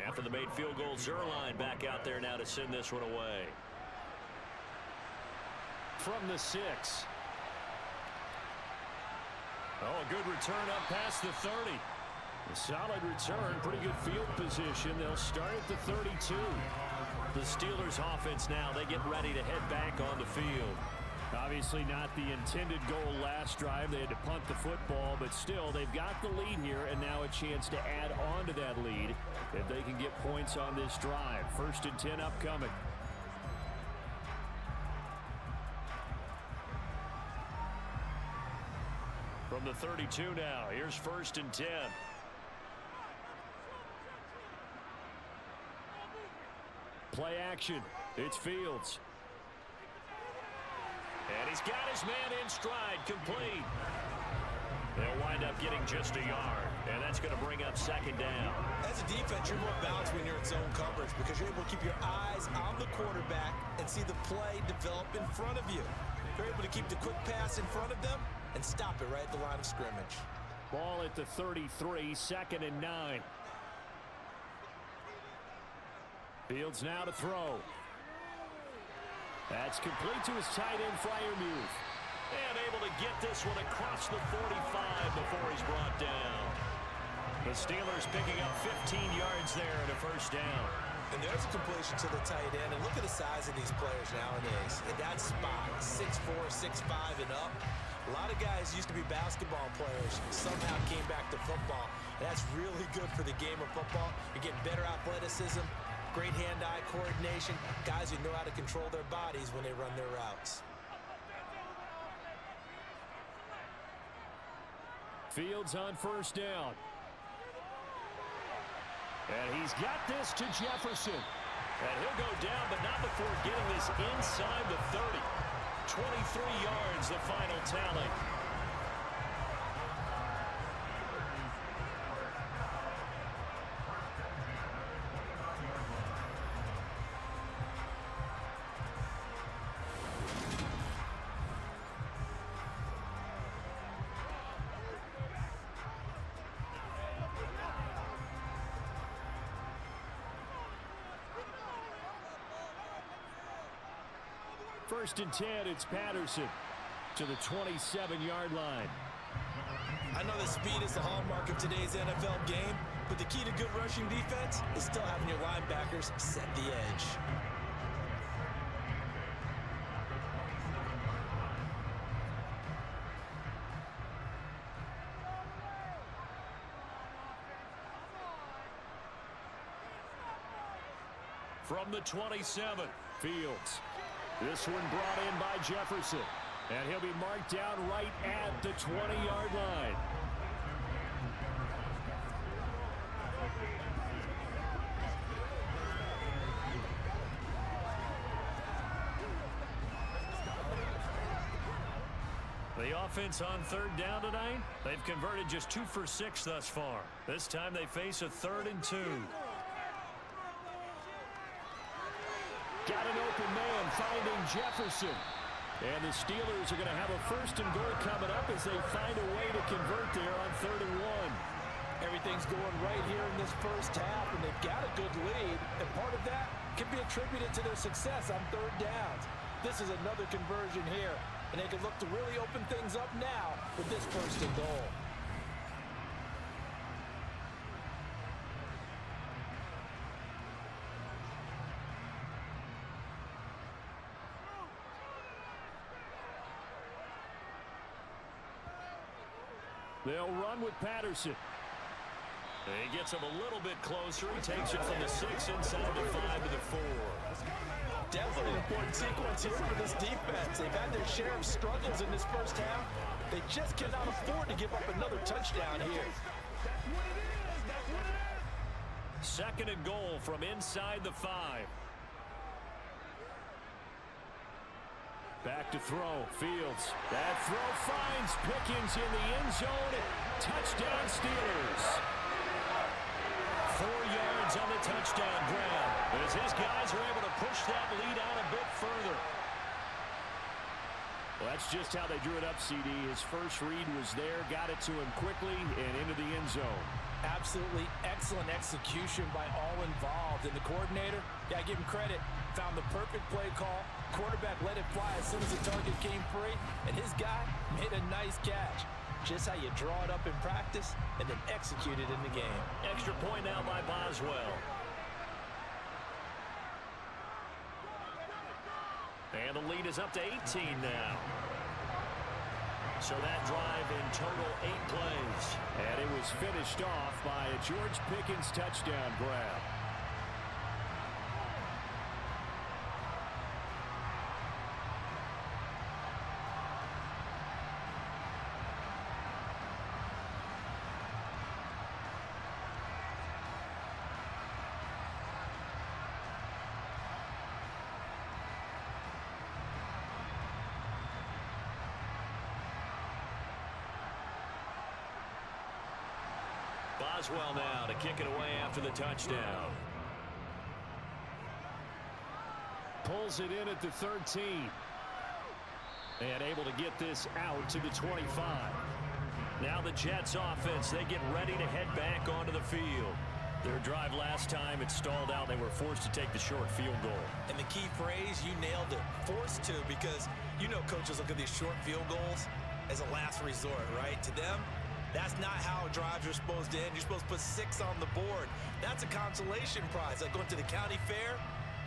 C: After the made field goal, Zerline back out there now to send this one away. From the 6. Oh, a good return up past the 30. A solid return, pretty good field position. They'll start at the 32. The Steelers offense now, they get ready to head back on the field.
B: Obviously not the intended goal last drive. They had to punt the football, but still, they've got the lead here, and now a chance to add on to that lead if they can get points on this drive. 1st and 10 upcoming.
C: From the 32 now, here's 1st and 10.
B: Play action. It's Fields.
C: And he's got his man in stride, complete. They'll wind up getting just a yard, and that's going to bring up 2nd down.
D: As a defense, you're more balanced when you're in zone coverage because you're able to keep your eyes on the quarterback and see the play develop in front of you. You're able to keep the quick pass in front of them and stop it right at the line of scrimmage.
B: Ball at the 33, 2nd and 9. Fields now to throw. That's complete to his tight end flyer move.
C: And able to get this one across the 45 before he's brought down. The Steelers picking up 15 yards there and a 1st down.
D: And there's a completion to the tight end. And look at the size of these players nowadays. In that spot, 6'4", 6'5", and up. A lot of guys used to be basketball players, somehow came back to football. And that's really good for the game of football. You're getting better athleticism, great hand-eye coordination, guys who know how to control their bodies when they run their routes.
B: Fields on 1st down. And he's got this to Jefferson.
C: And he'll go down, but not before getting this inside the 30. 23 yards, the final tally.
B: First and 10, it's Patterson to the 27-yard line.
D: I know that speed is the hallmark of today's NFL game, but the key to good rushing defense is still having your linebackers set the edge.
C: From the 27,
B: Fields. This one brought in by Jefferson. And he'll be marked down right at the 20-yard line.
C: The offense on 3rd down tonight, they've converted just 2 for 6 thus far. This time they face a 3rd and 2.
B: Got an open man finding Jefferson. And the Steelers are going to have a 1st and goal coming up as they find a way to convert there on 3rd and 1.
D: Everything's going right here in this first half, and they've got a good lead. And part of that can be attributed to their success on 3rd downs. This is another conversion here, and they can look to really open things up now with this 1st and goal.
B: They'll run with Patterson.
C: He gets him a little bit closer. He takes it from the 6 inside the 5 to the 4.
D: Definitely an important sequence here for this defense. They've had their share of struggles in this first half. They just cannot afford to give up another touchdown here.
C: 2nd and goal from inside the 5.
B: Back to throw. Fields. That throw finds Pickens in the end zone. Touchdown Steelers. 4 yards on the touchdown grab as his guys are able to push that lead out a bit further. Well, that's just how they drew it up, CD. His first read was there, got it to him quickly, and into the end zone.
D: Absolutely excellent execution by all involved. And the coordinator, yeah, give him credit, found the perfect play call. Quarterback let it fly as soon as the target came free, and his guy made a nice catch. Just how you draw it up in practice and then execute it in the game.
C: Extra point now by Boswell. And the lead is up to 18 now. So that drive in total 8 plays.
B: And it was finished off by a George Pickens touchdown grab.
C: Boswell now to kick it away after the touchdown.
B: Pulls it in at the 13. And able to get this out to the 25.
C: Now the Jets offense, they get ready to head back onto the field. Their drive last time, it stalled out. They were forced to take the short field goal.
D: And the key phrase, you nailed it. Forced to, because you know coaches look at these short field goals as a last resort, right? To them, that's not how drives are supposed to end. You're supposed to put 6 on the board. That's a consolation prize. Like going to the county fair,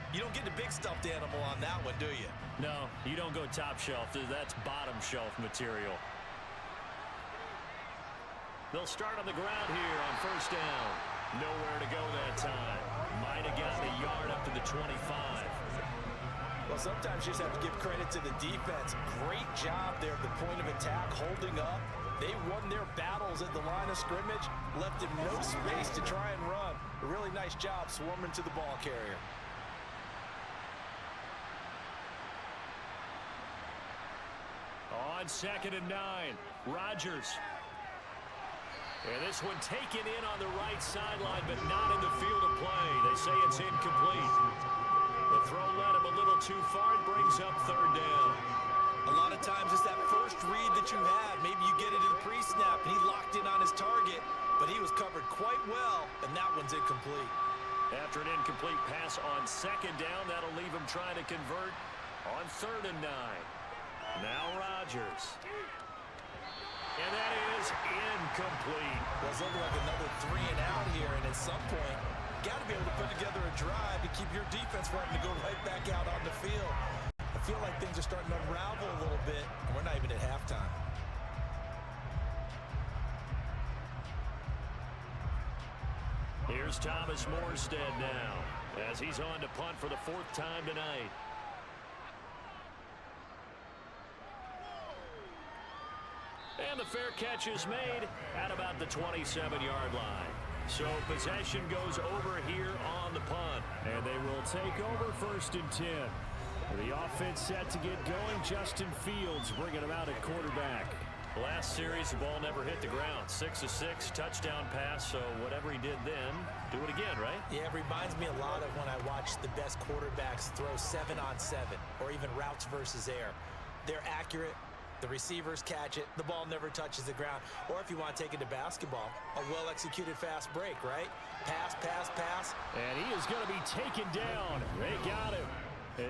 D: you don't get the big stuffed animal on that one, do you?
C: No, you don't go top shelf. That's bottom shelf material. They'll start on the ground here on first down. Nowhere to go that time. Might have gotten a yard up to the 25.
D: Well, sometimes you just have to give credit to the defense. Great job there at the point of attack, holding up. They won their battles at the line of scrimmage, left him no space to try and run. A really nice job swarming to the ball carrier.
C: On 2nd and 9, Rodgers. And this one taken in on the right sideline, but not in the field of play. They say it's incomplete. The throw led him a little too far and brings up 3rd down.
D: A lot of times it's that first read that you have. Maybe you get it in pre-snap, and he locked in on his target, but he was covered quite well, and that one's incomplete.
C: After an incomplete pass on 2nd down, that'll leave him trying to convert on 3rd and 9. Now Rodgers. And that is incomplete.
D: Well, it's looking like another 3 and out here, and at some point, you got to be able to put together a drive to keep your defense from having to go right back out on the field. I feel like things are starting to unravel a little bit, and we're not even at halftime.
C: Here's Thomas Morstead now, as he's on to punt for the 4th time tonight. And the fair catch is made at about the 27-yard line. So possession goes over here on the punt.
B: And they will take over 1st and 10. The offense set to get going. Justin Fields bringing him out at quarterback.
C: Last series, the ball never hit the ground. 6 of 6, touchdown pass. So whatever he did then, do it again, right?
D: Yeah, it reminds me a lot of when I watch the best quarterbacks throw 7-on-7 or even routes versus air. They're accurate. The receivers catch it. The ball never touches the ground. Or if you want to take it to basketball, a well-executed fast break, right? Pass, pass, pass.
B: And he is going to be taken down. They got him.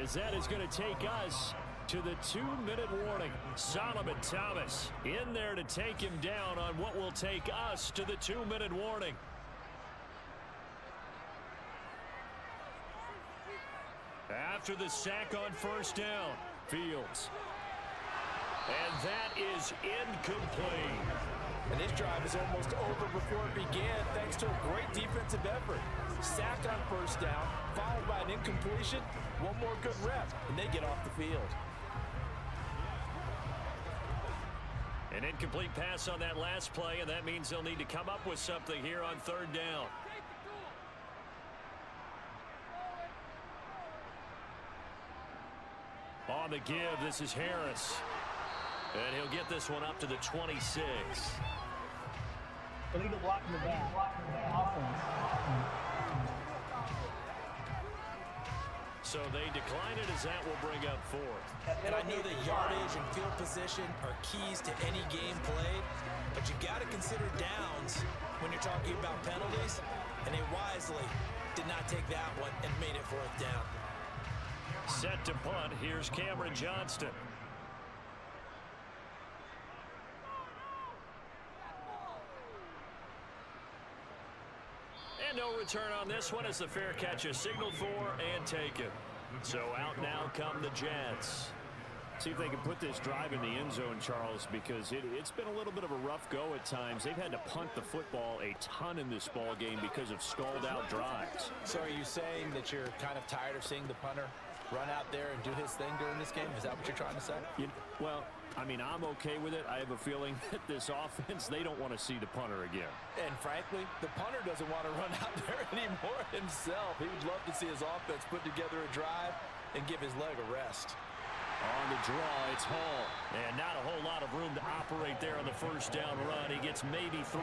B: As that is going to take us to the 2-minute warning. Solomon Thomas in there to take him down on what will take us to the 2-minute warning. After the sack on 1st down, Fields. And that is incomplete.
D: And this drive is almost over before it began thanks to a great defensive effort. Sack on 1st down, followed by an incompletion. One more good rep, and they get off the field.
C: An incomplete pass on that last play, and that means they'll need to come up with something here on 3rd down.
B: On
C: the give. This is Harris. And he'll get this one up to the 26.
E: Illegal block in the back. Offense.
C: So they decline it as that will bring up fourth.
D: And I know that yardage and field position are keys to any game played, but you've got to consider downs when you're talking about penalties, and they wisely did not take that one and made it fourth down.
C: Set to punt. Here's Cameron Johnston. And no return on this one as the fair catch is signaled for and taken. So out now come the Jets.
B: See if they can put this drive in the end zone, Charles, because it's been a little bit of a rough go at times. They've had to punt the football a ton in this ball game because of stalled-out drives.
F: So are you saying that you're kind of tired of seeing the punter run out there and do his thing during this game? Is that what you're trying to say?
B: Well, I mean, I'm okay with it. I have a feeling that this offense, they don't want to see the punter again.
F: And frankly, the punter doesn't want to run out there anymore himself. He would love to see his offense put together a drive and give his leg a rest.
C: On the draw, it's Hall. And not a whole lot of room to operate there on the first down run. He gets maybe 3.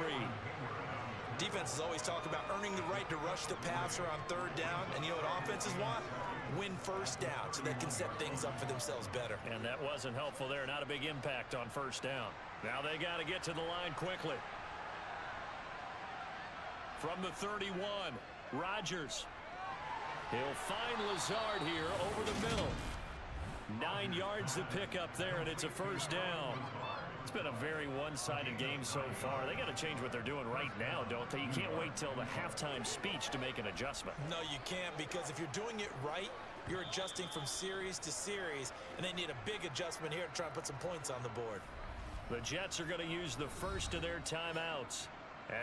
D: Defenses always talk about earning the right to rush the passer on third down, and you know what offenses want? Win first down so they can set things up for themselves better.
C: And that wasn't helpful there. Not a big impact on first down. Now they got to get to the line quickly. From the 31, Rodgers. He'll find Lazard here over the middle. 9 yards to pick up there, and it's a first down. It's been a very one-sided game so far. They got to change what they're doing right now, don't they? You can't wait till the halftime speech to make an adjustment.
D: No, you can't, because if you're doing it right, you're adjusting from series to series, and they need a big adjustment here to try and put some points on the board.
C: The Jets are going to use the first of their timeouts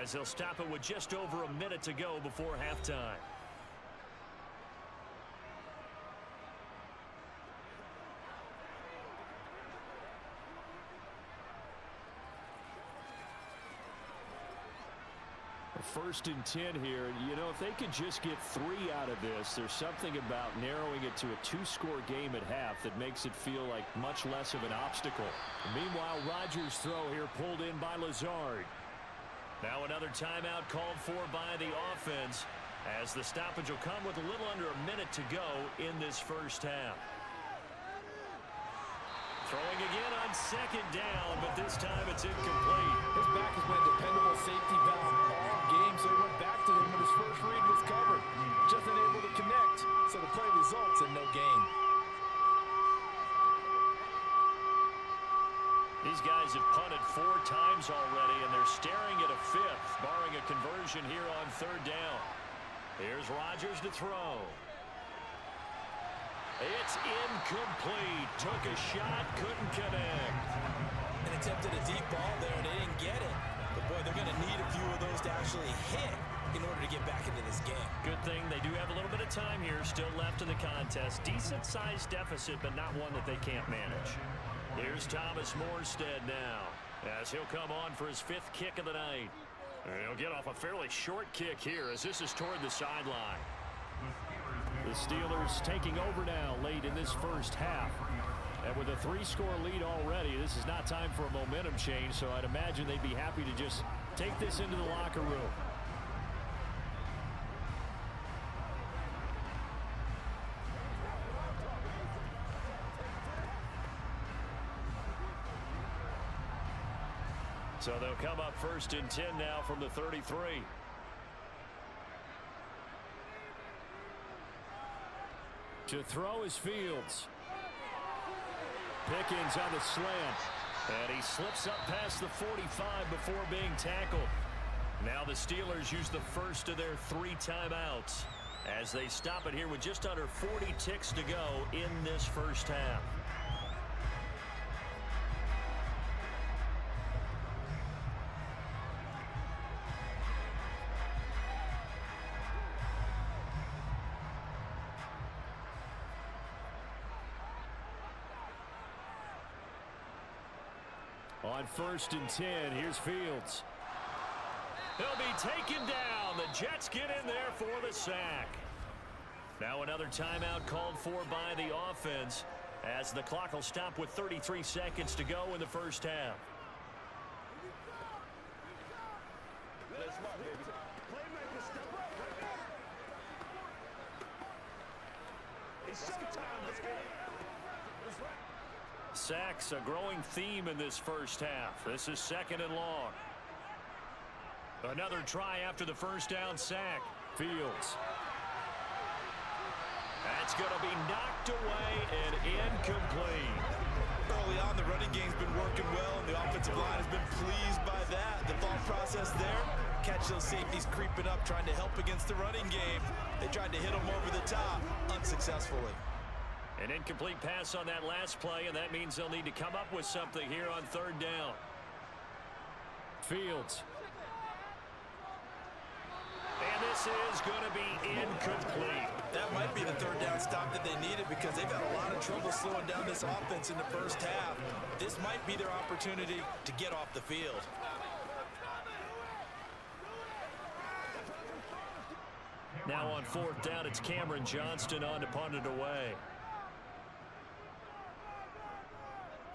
C: as they'll stop it with just over a minute to go before halftime.
B: First and 10 here. You know, if they could just get 3 out of this, there's something about narrowing it to a 2-score game at half that makes it feel like much less of an obstacle. Meanwhile, Rodgers' throw here pulled in by Lazard.
C: Now another timeout called for by the offense as the stoppage will come with a little under a minute to go in this first half. Throwing again on second down, but this time it's incomplete.
F: His back has been a dependable safety valve all game, so he went back to him when his first read was covered. Just unable to connect, so the play results in no gain.
C: These guys have punted 4 times already, and they're staring at a 5th, barring a conversion here on third down. Here's Rodgers to throw. It's incomplete. Took a shot, couldn't connect.
D: And attempted a deep ball there, and they didn't get it. But, boy, they're going to need a few of those to actually hit in order to get back into this game.
C: Good thing they do have a little bit of time here still left in the contest. Decent-sized deficit, but not one that they can't manage. Here's Thomas Morstead now as he'll come on for his 5th kick of the night. And he'll get off a fairly short kick here as this is toward the sideline.
B: The Steelers taking over now late in this first half. And with a 3-score lead already, this is not time for a momentum change, so I'd imagine they'd be happy to just take this into the locker room.
C: So they'll come up first and 10 now from the 33.
B: To throw is Fields. Pickens on the slant.
C: And he slips up past the 45 before being tackled. Now the Steelers use the first of their 3 timeouts as they stop it here with just under 40 ticks to go in this first half.
B: On first and 10, here's Fields.
C: He'll be taken down. The Jets get in there for the sack. Now another timeout called for by the offense as the clock will stop with 33 seconds to go in the first half. Sacks, a growing theme in this first half. This is 2nd and long. Another try after the first down sack. Fields. That's going to be knocked away and incomplete.
D: Early on, the running game's been working well, and the offensive line has been pleased by that. The thought process there, catch those safeties creeping up, trying to help against the running game. They tried to hit them over the top, unsuccessfully.
C: An incomplete pass on that last play, and that means they'll need to come up with something here on 3rd down. Fields. And this is going to be incomplete.
D: That might be the 3rd down stop that they needed because they've had a lot of trouble slowing down this offense in the first half. This might be their opportunity to get off the field.
C: Now on 4th down, it's Cameron Johnston on to punt it away.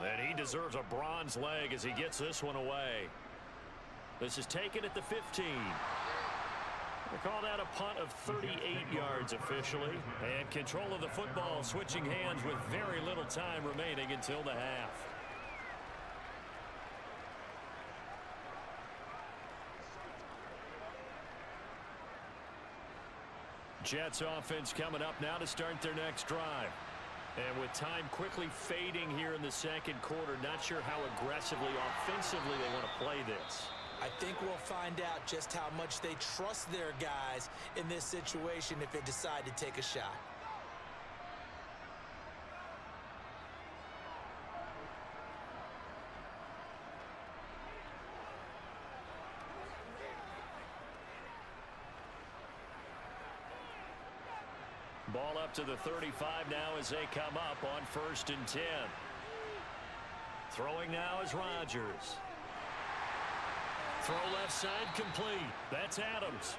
C: And he deserves a bronze leg as he gets this one away. This is taken at the 15. They call that a punt of 38 yards officially. And control of the football switching hands with very little time remaining until the half. Jets offense coming up now to start their next drive. And with time quickly fading here in the 2nd quarter, not sure how aggressively, offensively they want to play this.
D: I think we'll find out just how much they trust their guys in this situation if they decide to take a shot.
C: Ball up to the 35 now as they come up on 1st and 10. Throwing now is Rodgers. Throw left side complete. That's Adams.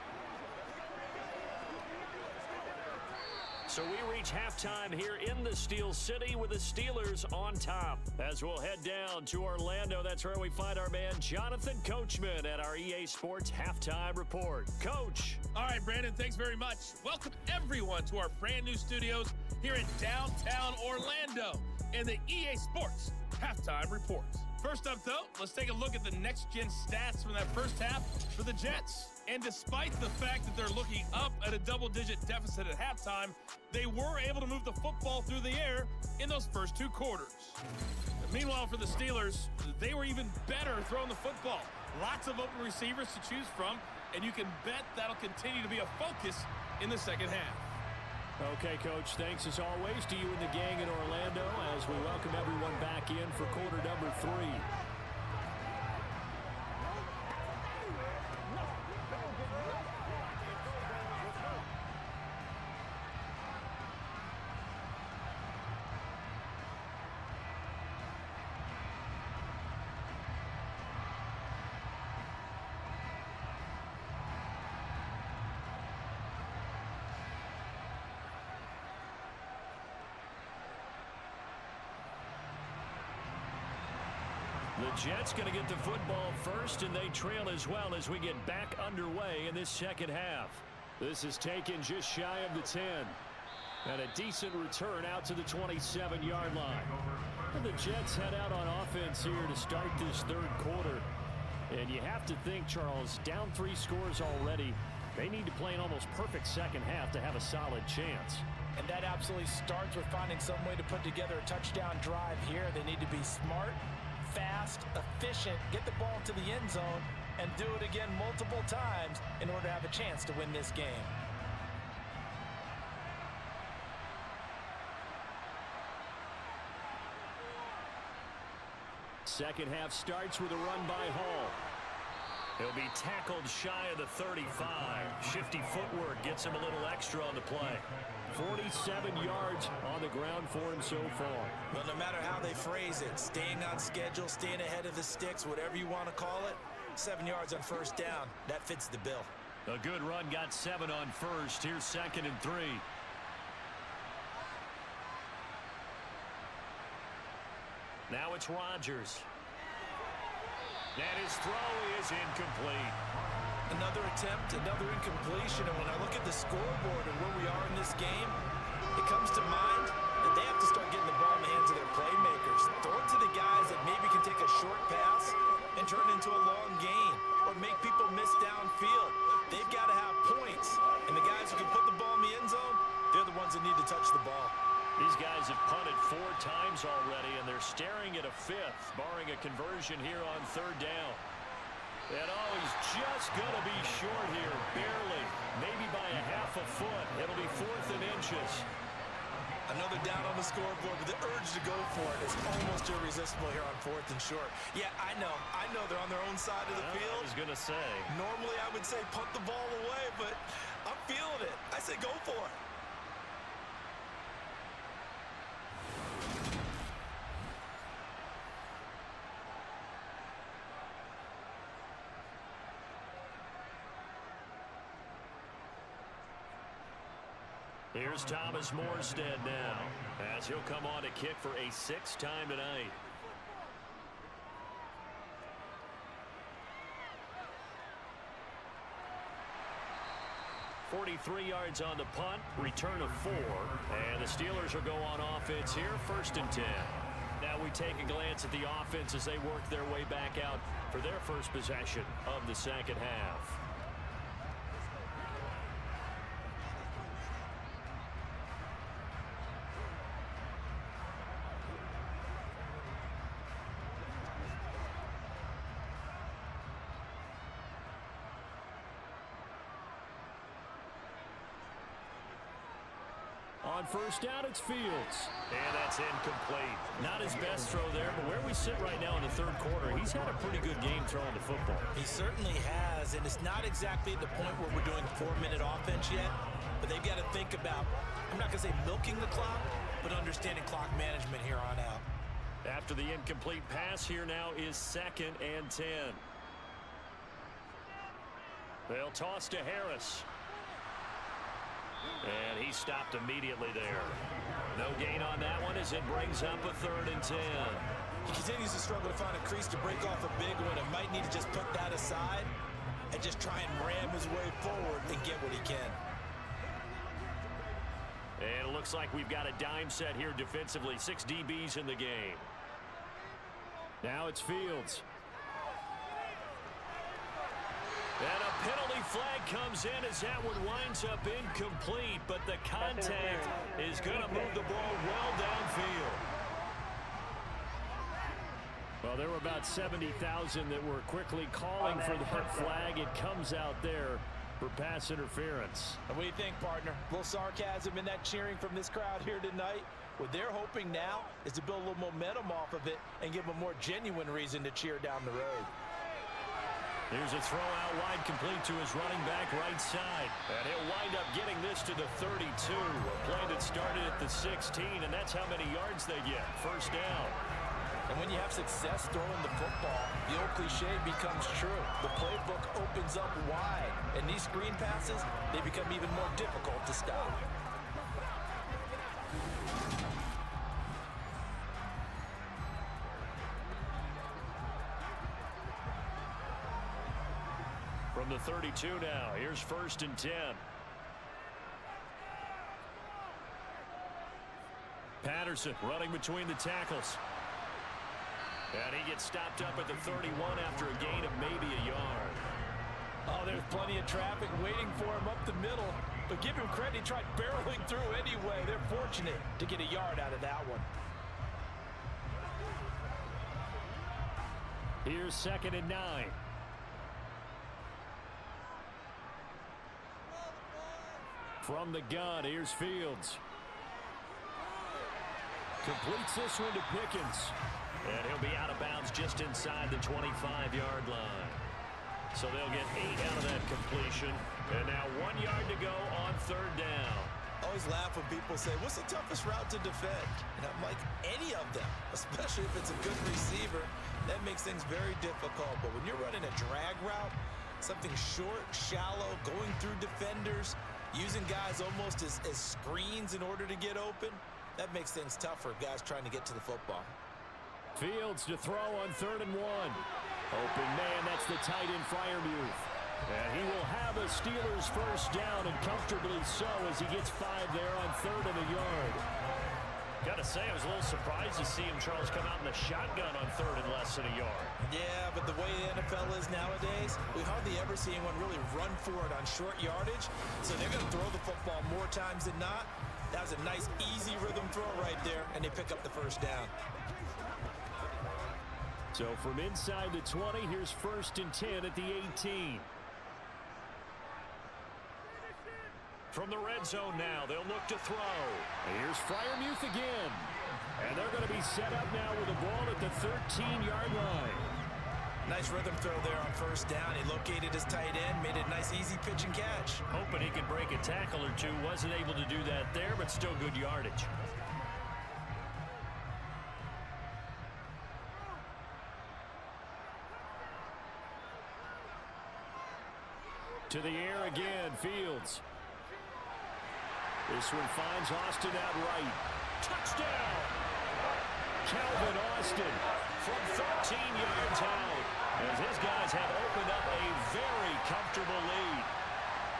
C: So we reach halftime here in the Steel City with the Steelers on top. As we'll head down to Orlando, that's where we find our man Jonathan Coachman at our EA Sports Halftime Report. Coach.
G: All right, Brandon, thanks very much. Welcome everyone to our brand new studios here in downtown Orlando in the EA Sports Halftime Report. First up, though, let's take a look at the next-gen stats from that first half for the Jets. And despite the fact that they're looking up at a double-digit deficit at halftime, they were able to move the football through the air in those first 2 quarters. Meanwhile, for the Steelers, they were even better throwing the football. Lots of open receivers to choose from, and you can bet that'll continue to be a focus in the second half.
C: Okay, Coach, thanks as always to you and the gang in Orlando as we welcome everyone back in for quarter number 3. The Jets going to get the football first, and they trail as well as we get back underway in this second half. This is taken just shy of the 10. And a decent return out to the 27-yard line. And the Jets head out on offense here to start this 3rd quarter. And you have to think, Charles, down 3 scores already. They need to play an almost perfect second half to have a solid chance.
D: And that absolutely starts with finding some way to put together a touchdown drive here. They need to be smart, fast, efficient, get the ball to the end zone, and do it again multiple times in order to have a chance to win this game.
C: Second half starts with a run by Hall. He'll be tackled shy of the 35. Shifty footwork gets him a little extra on the play. 47 yards on the ground for him so far.
D: Well, no matter how they phrase it, staying on schedule, staying ahead of the sticks, whatever you want to call it, 7 yards on first down, that fits the bill.
C: A good run, got 7 on first. Here's 2nd and 3. it's Rodgers. And his throw is incomplete.
D: Another attempt, another incompletion, and when I look at the scoreboard and where we are in this game, it comes to mind that they have to start getting the ball in the hands of their playmakers. Throw it to the guys that maybe can take a short pass and turn it into a long gain or make people miss downfield. They've got to have points, and the guys who can put the ball in the end zone, they're the ones that need to touch the ball.
C: These guys have punted 4 times already, and they're staring at a 5th, barring a conversion here on 3rd down. And he's just going to be short here, barely, maybe by a half a foot. It'll be 4th and inches.
D: Another down on the scoreboard with the urge to go for it. It's almost irresistible here on 4th and short. Yeah, I know they're on their own side of the field.
C: I was going to say.
D: Normally I would say punt the ball away, but I'm feeling it. I say go for it.
C: Here's Thomas Morstead now, as he'll come on to kick for a 6th time tonight. .43 yards on the punt, return of 4, and the Steelers will go on offense here, 1st and 10. Now we take a glance at the offense as they work their way back out for their first possession of the 2nd half. On 1st down, it's Fields. And that's incomplete. Not his best throw there, but where we sit right now in the 3rd quarter, he's had a pretty good game throwing the football.
D: He certainly has, and it's not exactly at the point where we're doing 4-minute offense yet, but they've got to think about, I'm not going to say milking the clock, but understanding clock management here on out.
C: After the incomplete pass, here now is 2nd and 10. They'll toss to Harris. And he stopped immediately there. No gain on that one as it brings up a 3rd and 10.
D: He continues to struggle to find a crease to break off a big one and might need to just put that aside and just try and ram his way forward and get what he can.
C: And it looks like we've got a dime set here defensively. 6 DBs in the game. Now it's Fields. And a penalty flag comes in as that one winds up incomplete, but the contact is going to move the ball well downfield. Well, there were about 70,000 that were quickly calling for that flag. It comes out there for pass interference.
D: And what do you think, partner? A little sarcasm in that cheering from this crowd here tonight. What they're hoping now is to build a little momentum off of it and give them a more genuine reason to cheer down the road.
C: Here's a throw out wide complete to his running back right side. And he'll wind up getting this to the 32. A play that started at the 16, and that's how many yards they get. 1st down.
D: And when you have success throwing the football, the old cliche becomes true. The playbook opens up wide. And these screen passes, they become even more difficult to stop.
C: From the 32 now, here's 1st and 10. Patterson running between the tackles. And he gets stopped up at the 31 after a gain of maybe a yard.
D: Oh, there's plenty of traffic waiting for him up the middle. But give him credit, he tried barreling through anyway. They're fortunate to get a yard out of that one.
B: Here's 2nd and 9. From the gun, here's Fields. Completes this one to Pickens.
C: And he'll be out of bounds just inside the 25-yard line. So they'll get 8 out of that completion. And now 1 yard to go on 3rd down.
D: I always laugh when people say, what's the toughest route to defend? And I'm like, any of them, especially if it's a good receiver. That makes things very difficult. But when you're running a drag route, something short, shallow, going through defenders, using guys almost as screens in order to get open, that makes things tough for guys trying to get to the football.
B: Fields to throw on 3rd and 1. Open man, that's the tight end Freiermuth. And he will have a Steelers first down, and comfortably so, as he gets 5 there on 3rd and a yard.
C: Got to say, I was a little surprised to see him, Charles, come out in the shotgun on 3rd and less than a yard.
D: Yeah, but the way the NFL is nowadays, we hardly ever see anyone really run for it on short yardage. So they're going to throw the football more times than not. That was a nice, easy rhythm throw right there, and they pick up the first down.
B: So from inside the 20, here's 1st and 10 at the 18.
C: From the red zone now, they'll look to throw.
B: Here's Freiermuth again. And they're going to be set up now with the ball at the 13-yard line.
D: Nice rhythm throw there on first down. He located his tight end, made it a nice, easy pitch and catch.
C: Hoping he could break a tackle or two. Wasn't able to do that there, but still good yardage.
B: To the air again, Fields. This one finds Austin out right. Touchdown! Calvin Austin from 13 yards out, as his guys have opened up a very comfortable lead.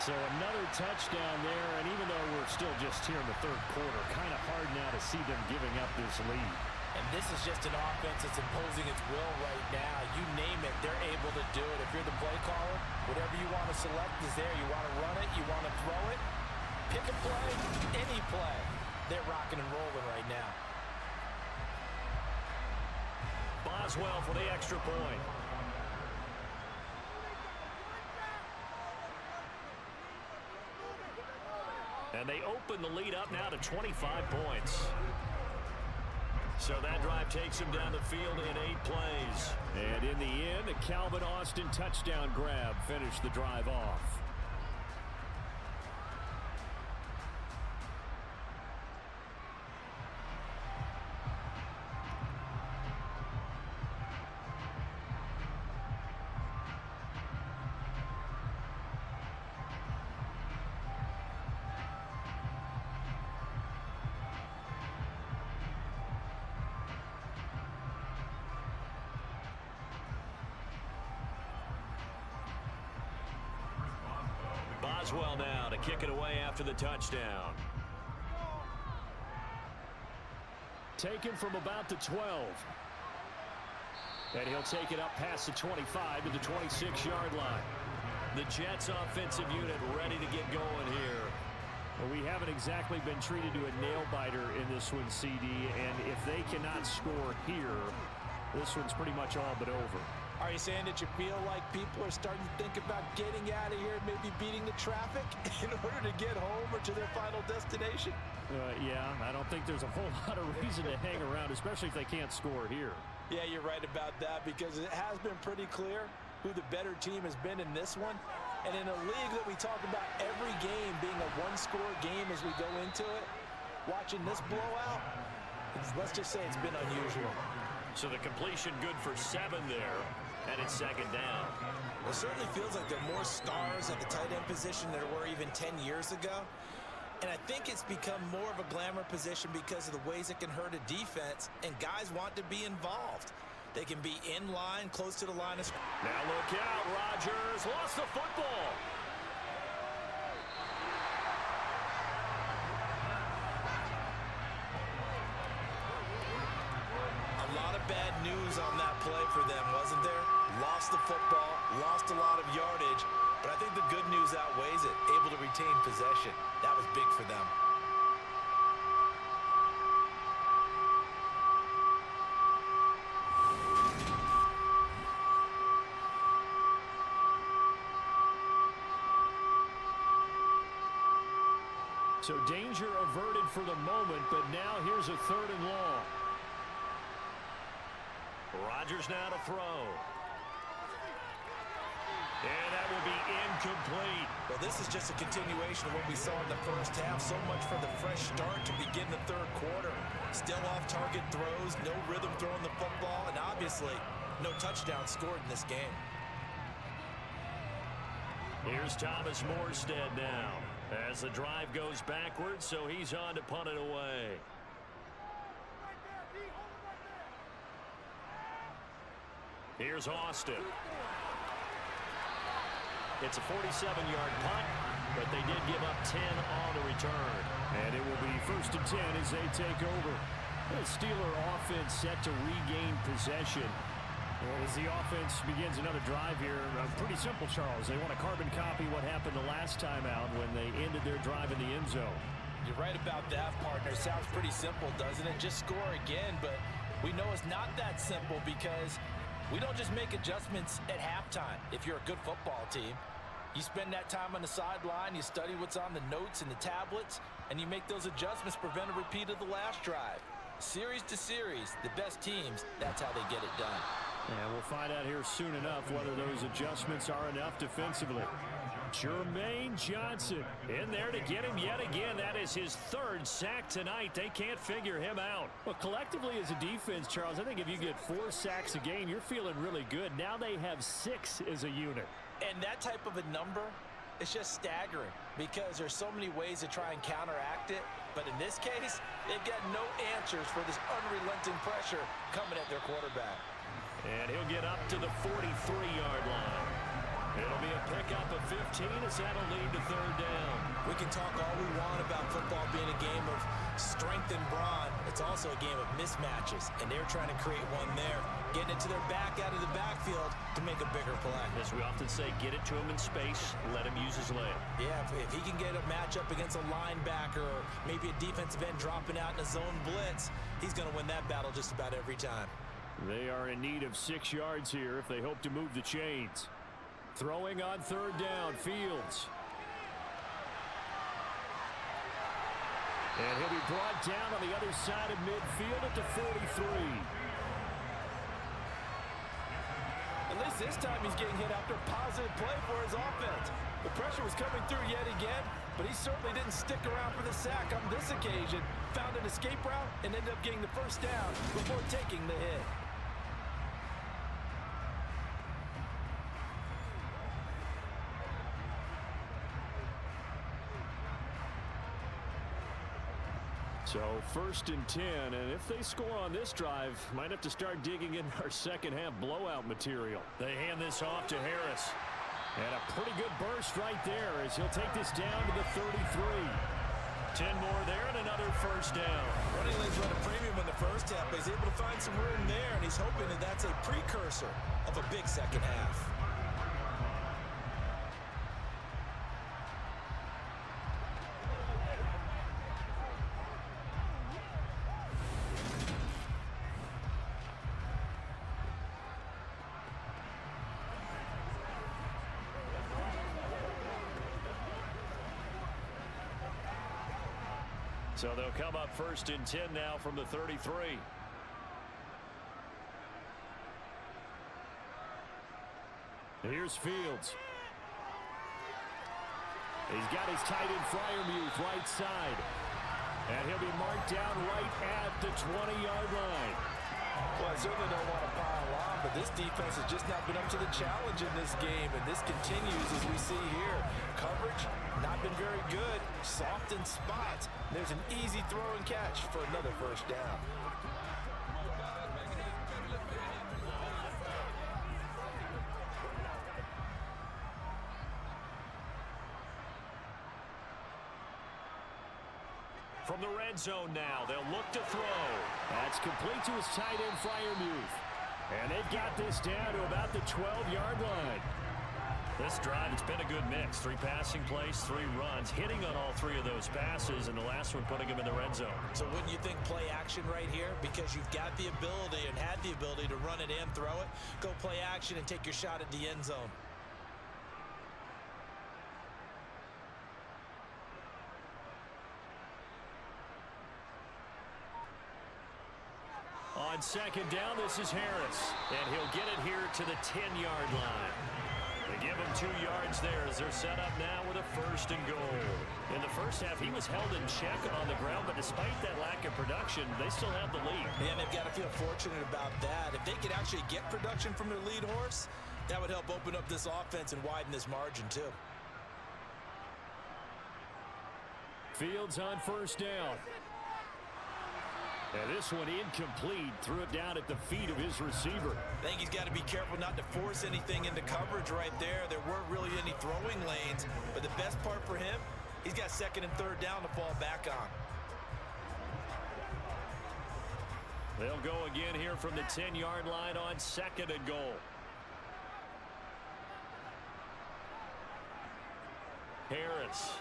B: So another touchdown there, and even though we're still just here in the 3rd quarter, kind of hard now to see them giving up this lead.
D: And this is just an offense that's imposing its will right now. You name it, they're able to do it. If you're the play caller, whatever you want to select is there. You want to run it, you want to throw it, pick a play, any play. They're rocking and rolling right now.
C: Boswell for the extra point. And they open the lead up now to 25 points. So that drive takes him down the field in 8 plays.
B: And in the end, a Calvin Austin touchdown grab finished the drive off.
C: Boswell now to kick it away after the touchdown.
B: Taken from about the 12. And he'll take it up past the 25 to the 26-yard line.
C: The Jets offensive unit ready to get going here.
B: Well, we haven't exactly been treated to a nail-biter in this one, CD, and if they cannot score here, this one's pretty much all but over.
D: Are you saying that you feel like people are starting to think about getting out of here and maybe beating the traffic in order to get home or to their final destination?
B: Yeah, I don't think there's a whole lot of reason to hang around, especially if they can't score here.
D: Yeah, you're right about that, because it has been pretty clear who the better team has been in this one. And in a league that we talk about every game being a one-score game as we go into it, watching this blowout, let's just say it's been unusual.
C: So the completion good for 7 there, and it's 2nd down.
D: It certainly feels like there are more stars at the tight end position than there were even 10 years ago. And I think it's become more of a glamour position because of the ways it can hurt a defense, and guys want to be involved. They can be in line, close to the line of scrimmage.
C: Now look out, Rodgers lost the football.
D: A lot of bad news on that play for them, wasn't there? Lost the football, lost a lot of yardage, but I think the good news outweighs it. Able to retain possession. That was big for them.
B: So danger averted for the moment, but now here's a 3rd and long.
C: Rodgers now to throw. And that will be incomplete.
D: Well, this is just a continuation of what we saw in the first half. So much for the fresh start to begin the 3rd quarter. Still off-target throws, no rhythm throwing the football, and obviously no touchdown scored in this game.
C: Here's Thomas Morstead now as the drive goes backwards, so he's on to punt it away. Here's Austin. It's a 47-yard punt, but they did give up 10 on the return.
B: And it will be 1st and 10 as they take over. The Steeler offense set to regain possession. As the offense begins another drive here, pretty simple, Charles. They want to carbon copy what happened the last time out when they ended their drive in the end zone.
D: You're right about that, partner. Sounds pretty simple, doesn't it? Just score again, but we know it's not that simple because we don't just make adjustments at halftime if you're a good football team. You spend that time on the sideline, you study what's on the notes and the tablets, and you make those adjustments to prevent a repeat of the last drive. Series to series, the best teams, that's how they get it done.
B: And we'll find out here soon enough whether those adjustments are enough defensively. Jermaine Johnson in there to get him yet again. That is his 3rd sack tonight. They can't figure him out. Well, collectively as a defense, Charles, I think if you get 4 sacks a game, you're feeling really good. Now they have 6 as a unit.
D: And that type of a number, it's just staggering because there's so many ways to try and counteract it. But in this case, they've got no answers for this unrelenting pressure coming at their quarterback.
C: And he'll get up to the 43-yard line. It'll be a pickup of 15 as that'll lead to 3rd down.
D: We can talk all we want about football being a game of strength and brawn. It's also a game of mismatches, and they're trying to create one there, getting it to their back out of the backfield to make a bigger play.
C: As we often say, get it to him in space, let him use his leg.
D: Yeah, if he can get a matchup against a linebacker or maybe a defensive end dropping out in a zone blitz, he's going to win that battle just about every time.
B: They are in need of 6 yards here if they hope to move the chains. Throwing on 3rd down, Fields. And he'll be brought down on the other side of midfield at the 43.
F: At least this time he's getting hit after a positive play for his offense. The pressure was coming through yet again, but he certainly didn't stick around for the sack on this occasion. Found an escape route and ended up getting the 1st down before taking the hit.
B: So 1st and 10, and if they score on this drive, might have to start digging in our second half blowout material.
C: They hand this off to Harris.
B: And a pretty good burst right there as he'll take this down to the 33.
C: 10 more there and another 1st down.
D: Running lanes run a premium in the first half, but he's able to find some room there, and he's hoping that that's a precursor of a big second half.
C: So they'll come up 1st and 10 now from the 33.
B: Here's Fields. He's got his tight end Freiermuth right side. And he'll be marked down right at the 20-yard line.
F: Well, I certainly don't want to pile on, but this defense has just not been up to the challenge in this game, and this continues as we see here. Coverage, not been very good. Soft in spots. There's an easy throw and catch for another 1st down.
C: From the red zone now, they'll look to throw.
B: That's complete to his tight end Freiermuth. And they've got this down to about the 12-yard line.
C: This drive, it's been a good mix. 3 passing plays, 3 runs, hitting on all 3 of those passes, and the last one putting him in the red zone.
D: So wouldn't you think play action right here? Because you've got the ability and had the ability to run it and throw it. Go play action and take your shot at the end zone.
C: On 2nd down, this is Harris, and he'll get it here to the 10-yard line. They give him 2 yards there as they're set up now with a 1st and goal. In the first half, he was held in check on the ground, but despite that lack of production, they still have the lead.
D: And they've got to feel fortunate about that. If they could actually get production from their lead horse, that would help open up this offense and widen this margin too.
B: Fields on 1st down. And this one incomplete. Threw it down at the feet of his receiver.
D: I think he's got to be careful not to force anything into coverage right there. There weren't really any throwing lanes. But the best part for him, he's got second and third down to fall back on.
C: They'll go again here from the 10-yard line on second and goal. Harris.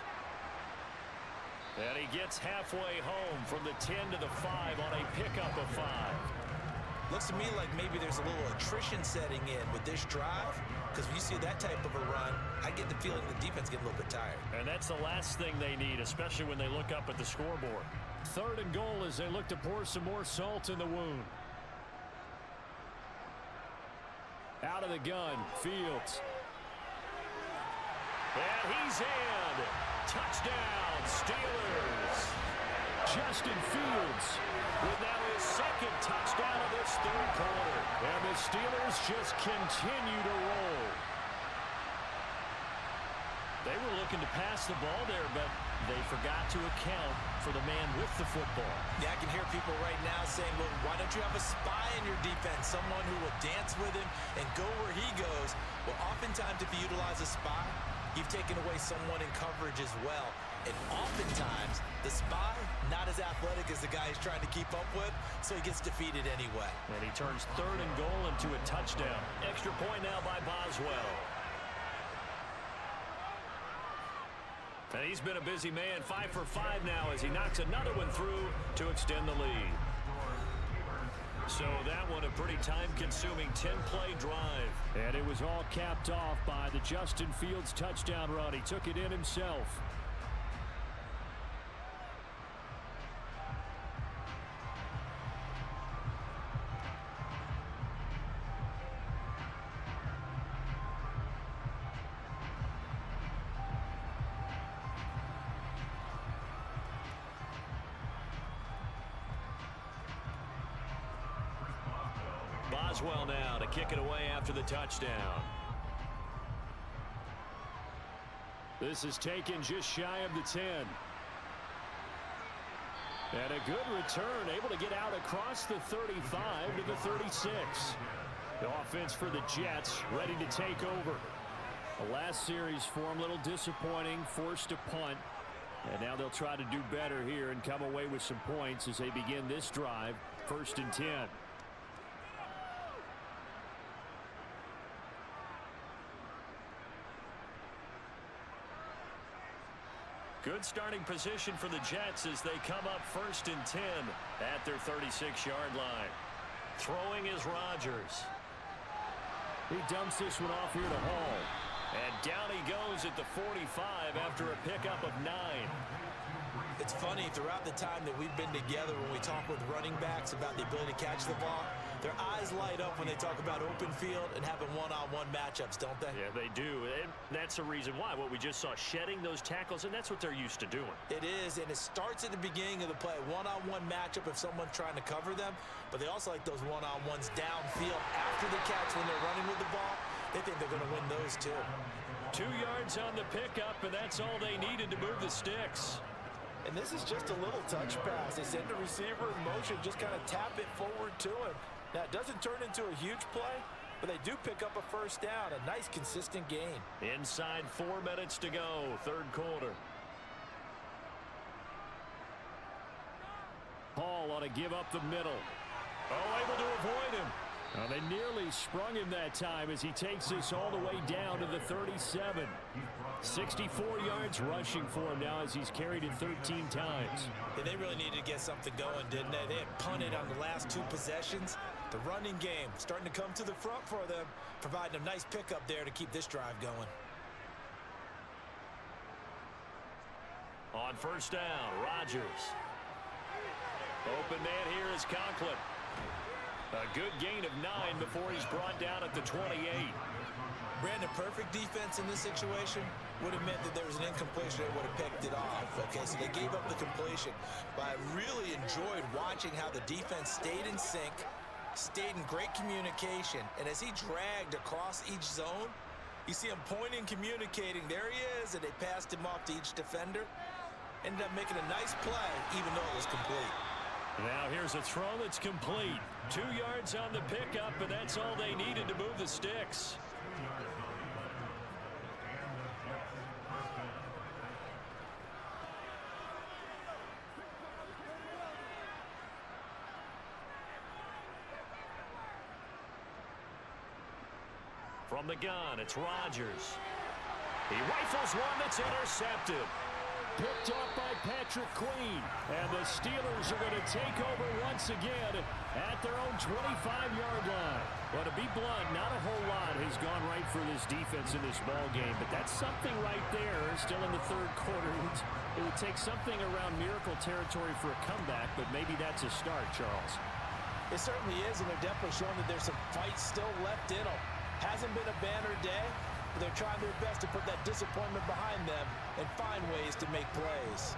C: And he gets halfway home from the 10 to the 5 on a pickup of 5.
D: Looks to me like maybe there's a little attrition setting in with this drive, because when you see that type of a run, I get the feeling the defense getting a little bit tired.
C: And that's the last thing they need, especially when they look up at the scoreboard.
B: Third and goal as they look to pour some more salt in the wound. Out of the gun, Fields.
C: And he's in. Touchdown, Steelers.
B: Justin Fields
C: with now his second touchdown of this third quarter.
B: And the Steelers just continue to roll.
C: They were looking to pass the ball there, but they forgot to account for the man with the football.
D: Yeah, I can hear people right now saying, well, why don't you have a spy in your defense, someone who will dance with him and go where he goes? Well, oftentimes if you utilize a spy, you've taken away someone in coverage as well. And oftentimes, the spy, not as athletic as the guy he's trying to keep up with, so he gets defeated anyway.
C: And he turns third and goal into a touchdown. Extra point now by Boswell. And he's been a busy man, 5 for 5 now as he knocks another one through to extend the lead. So that one a pretty time-consuming 10-play drive.
B: And it was all capped off by the Justin Fields touchdown run. He took it in himself.
C: Boswell now to kick it away after the touchdown.
B: This is taken just shy of the 10. And a good return, able to get out across the 35 to the 36. The offense for the Jets ready to take over. The last series for them, a little disappointing, forced a punt. And now they'll try to do better here and come away with some points as they begin this drive, 1st and 10.
C: Good starting position for the Jets as they come up 1st and 10 at their 36-yard line. Throwing is Rodgers.
B: He dumps this one off here to Hall.
C: And down he goes at the 45 after a pickup of 9.
D: It's funny, throughout the time that we've been together, when we talk with running backs about the ability to catch the ball, their eyes light up when they talk about open field and having one-on-one matchups, don't they?
C: Yeah, they do. And that's the reason why. What we just saw, shedding those tackles, and that's what they're used to doing.
D: It is, and it starts at the beginning of the play. One-on-one matchup if someone's trying to cover them, but they also like those one-on-ones downfield after the catch when they're running with the ball. They think they're going to win those too.
C: 2 yards on the pickup, and that's all they needed to move the sticks.
F: And this is just a little touch pass. They send the receiver in motion, just kind of tap it forward to him. Now, it doesn't turn into a huge play, but they do pick up a first down. A nice, consistent gain.
C: Inside 4 minutes to go, third quarter.
B: Hall ought to give up the middle.
C: Oh, able to avoid him.
B: Well, they nearly sprung him that time as he takes this all the way down to the 37. 64 yards rushing for him now as he's carried it 13 times.
D: Yeah, they really needed to get something going, didn't they? They had punted on the last 2 possessions. The running game starting to come to the front for them, providing a nice pickup there to keep this drive going.
C: On first down, Rodgers. Open man here is Conklin. A good gain of 9 before he's brought down at the 28.
D: Brandon, perfect defense in this situation would have meant that there was an incompletion. They would have picked it off. Okay, so they gave up the completion. But I really enjoyed watching how the defense stayed in sync, stayed in great communication. And as he dragged across each zone, you see him pointing, communicating. There he is, and they passed him off to each defender. Ended up making a nice play, even though it was complete.
B: Now here's a throw that's complete. 2 yards on the pickup, and that's all they needed to move the sticks. From the gun, it's Rodgers. He rifles one that's intercepted. Picked off by Patrick Queen. And the Steelers are going to take over once again at their own 25-yard line. Well, to be blunt, not a whole lot has gone right for this defense in this ball game, but that's something right there still in the third quarter. It would take something around miracle territory for a comeback, but maybe that's a start, Charles.
F: It certainly is, and they're definitely showing that there's some fight still left in them. Hasn't been a banner day, but they're trying their best to put that disappointment behind them and find ways to make plays.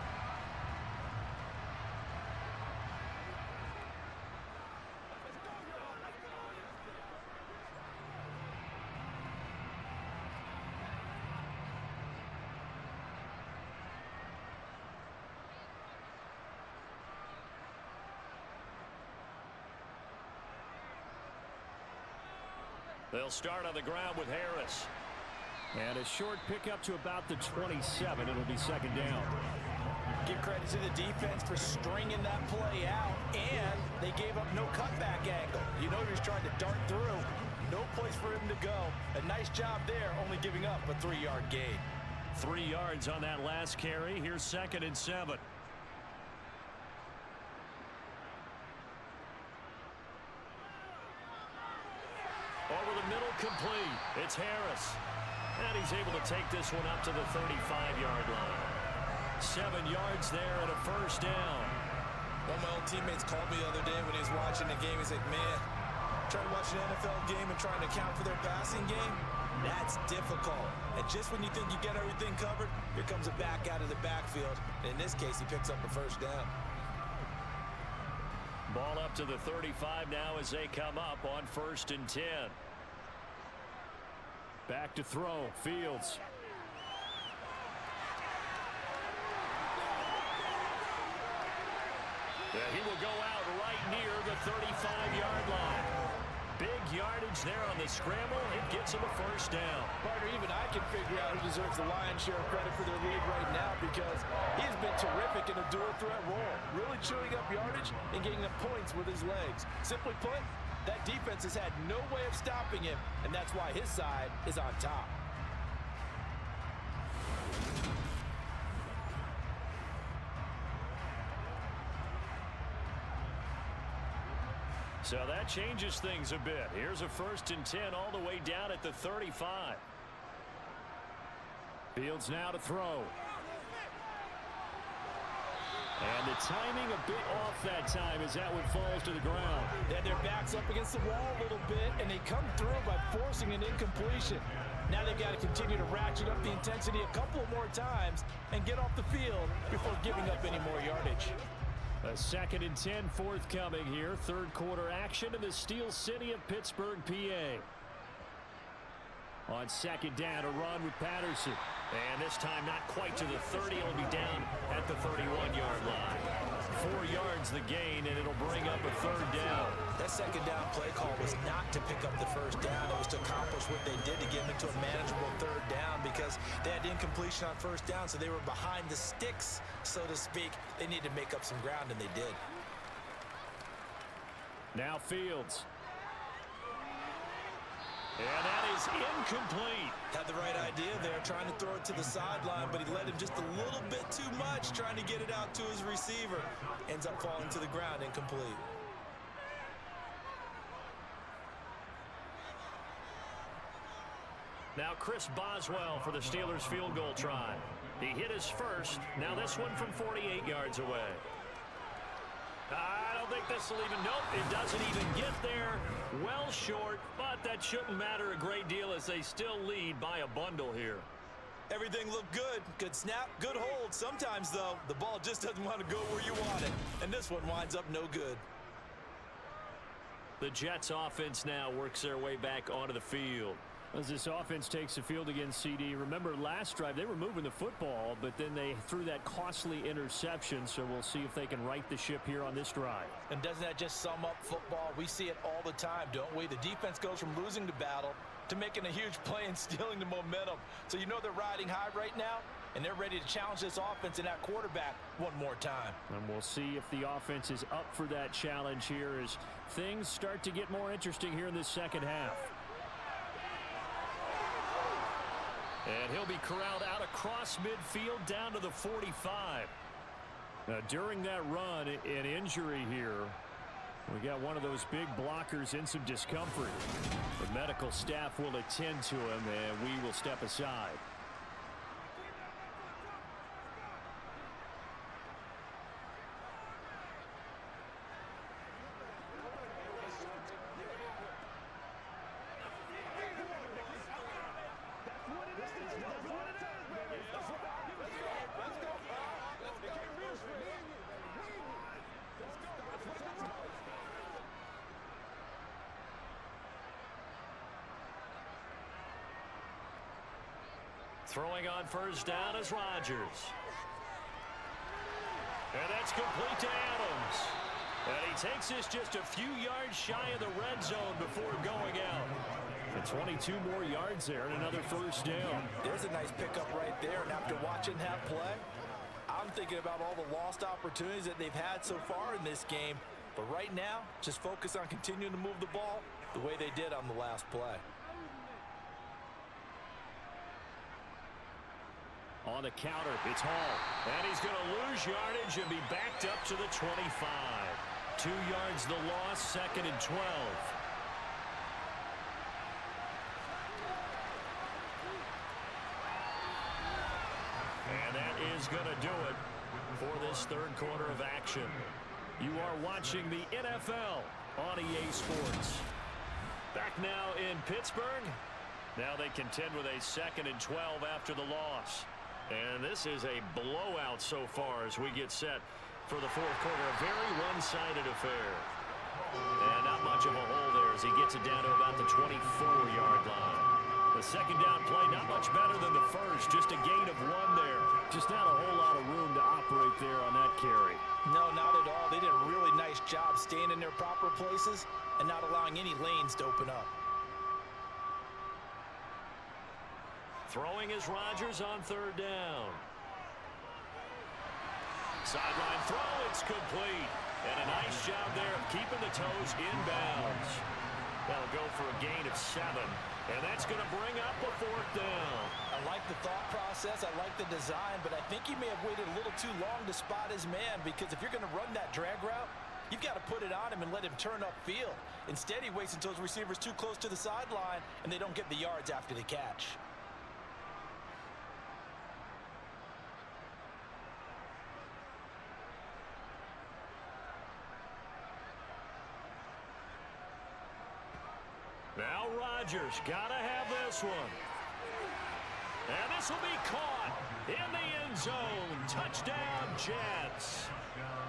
B: They'll start on the ground with Harris. And a short pickup to about the 27. It'll be second down.
F: Give credit to the defense for stringing that play out, and they gave up no cutback angle. You know he's trying to dart through. No place for him to go. A nice job there, only giving up a 3-yard gain.
B: 3 yards on that last carry. Here's 2nd and 7. Over the middle, complete. It's Harris. And he's able to take this one up to the 35-yard line. 7 yards there and a first down.
D: One of my old teammates called me the other day when he was watching the game. He's like, man, trying to watch an NFL game and trying to account for their passing game, that's difficult. And just when you think you get everything covered, here comes a back out of the backfield. And in this case, he picks up a first down.
B: Ball up to the 35 now as they come up on 1st and 10. Back to throw, Fields. Yeah, he will go out right near the 35-yard line. Big yardage there on the scramble. It gets him a first down.
F: Partner, even I can figure out who deserves the lion's share of credit for their lead right now, because he has been terrific in a dual threat role, really chewing up yardage and getting the points with his legs. Simply put, that defense has had no way of stopping him, and that's why his side is on top.
B: So that changes things a bit. Here's a 1st and 10 all the way down at the 35. Fields now to throw. And the timing a bit off that time as that one falls to the ground.
F: And their backs up against the wall a little bit, and they come through by forcing an incompletion. Now they've got to continue to ratchet up the intensity a couple more times and get off the field before giving up any more yardage.
B: A 2nd and 10 forthcoming here. Third quarter action in the Steel City of Pittsburgh, PA. On 2nd down, a run with Patterson. And this time not quite to the 30. It'll be down at the 31-yard line. 4 yards the gain, and it'll bring up a 3rd down.
D: That 2nd down play call was not to pick up the first down. It was to accomplish what they did to get into a manageable 3rd down, because they had incompletion on 1st down, so they were behind the sticks, so to speak. They needed to make up some ground, and they did.
B: Now Fields. And that is incomplete.
D: Had the right idea there, trying to throw it to the sideline, but he led him just a little bit too much, trying to get it out to his receiver. Ends up falling to the ground, incomplete.
C: Now Chris Boswell for the Steelers field goal try. He hit his first. Now this one from 48 yards away. I don't think this will even, nope, it doesn't even get there. Well short, but that shouldn't matter a great deal as they still lead by a bundle here.
D: Everything looked good. Good snap, good hold. Sometimes, though, the ball just doesn't want to go where you want it. And this one winds up no good.
C: The Jets offense now works their way back onto the field.
B: As this offense takes the field against CD, remember last drive they were moving the football, but then they threw that costly interception, so we'll see if they can right the ship here on this drive.
D: And doesn't that just sum up football? We see it all the time, don't we? The defense goes from losing the battle to making a huge play and stealing the momentum. So you know they're riding high right now, and they're ready to challenge this offense and that quarterback one more time.
B: And we'll see if the offense is up for that challenge here as things start to get more interesting here in this second half. And he'll be corralled out across midfield down to the 45. Now, during that run, an injury here. We got one of those big blockers in some discomfort. The medical staff will attend to him, and we will step aside.
C: Throwing on first down is Rodgers. And that's complete to Adams. And he takes this just a few yards shy of the red zone before going out. And 22 more yards there and another first down.
D: There's a nice pickup right there. And after watching that play, I'm thinking about all the lost opportunities that they've had so far in this game. But right now, just focus on continuing to move the ball the way they did on the last play.
C: On the counter, it's Hall. And he's going to lose yardage and be backed up to the 25. 2 yards the loss, 2nd and 12. And that is going to do it for this third quarter of action. You are watching the NFL on EA Sports. Back now in Pittsburgh. Now they contend with a 2nd and 12 after the loss. And this is a blowout so far as we get set for the fourth quarter. A very one-sided affair. And not much of a hole there as he gets it down to about the 24-yard line. The second down play not much better than the first. Just a gain of 1 there. Just not a whole lot of room to operate there on that carry.
D: No, not at all. They did a really nice job staying in their proper places and not allowing any lanes to open up.
C: Throwing is Rodgers on third down. Sideline throw, it's complete. And a nice job there of keeping the toes inbounds. That'll go for a gain of 7. And that's going to bring up a fourth down.
D: I like the thought process. I like the design. But I think he may have waited a little too long to spot his man. Because if you're going to run that drag route, you've got to put it on him and let him turn upfield. Instead, he waits until his receiver's too close to the sideline and they don't get the yards after the catch.
C: Now Rodgers got to have this one. And this will be caught in the end zone. Touchdown, Jets.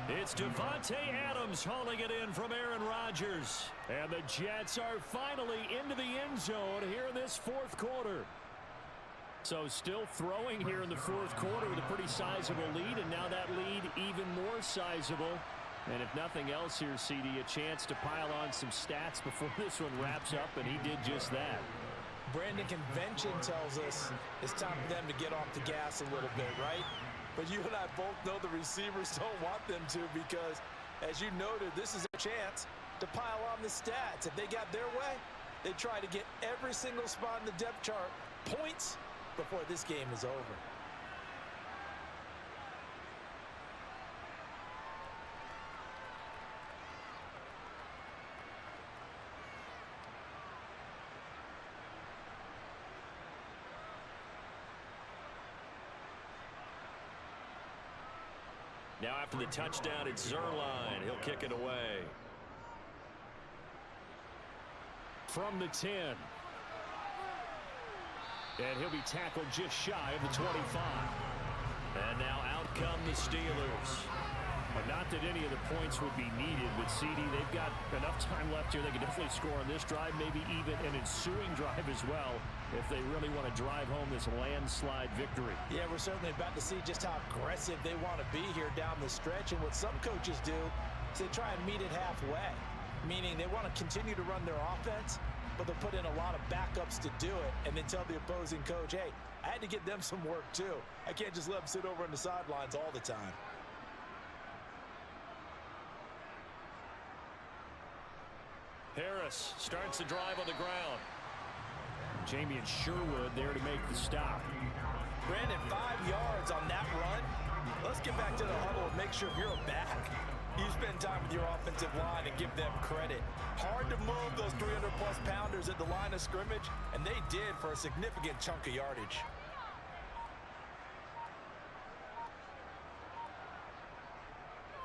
C: It's Devontae Adams hauling it in from Aaron Rodgers. And the Jets are finally into the end zone here in this fourth quarter. So still throwing here in the fourth quarter with a pretty sizable lead. And now that lead even more sizable. And if nothing else here, CD, a chance to pile on some stats before this one wraps up, and he did just that.
D: Brandon, convention tells us it's time for them to get off the gas a little bit, right? But you and I both know the receivers don't want them to because, as you noted, this is a chance to pile on the stats. If they got their way, they try to get every single spot in the depth chart points before this game is over.
C: Now after the touchdown, it's Zerline. He'll kick it away. From the 10. And he'll be tackled just shy of the 25. And now out come the Steelers.
B: But not that any of the points would be needed, but CD, they've got enough time left here. They can definitely score on this drive, maybe even an ensuing drive as well, if they really want to drive home this landslide victory.
D: Yeah, we're certainly about to see just how aggressive they want to be here down the stretch. And what some coaches do is they try and meet it halfway, meaning they want to continue to run their offense, but they'll put in a lot of backups to do it and then tell the opposing coach, hey, I had to get them some work too. I can't just let them sit over on the sidelines all the time.
C: Harris starts the drive on the ground.
B: Jamie and Sherwood there to make the stop.
D: Brandon, 5 yards on that run. Let's get back to the huddle and make sure if you're a back, you spend time with your offensive line and give them credit. Hard to move those 300-plus pounders at the line of scrimmage, and they did for a significant chunk of yardage.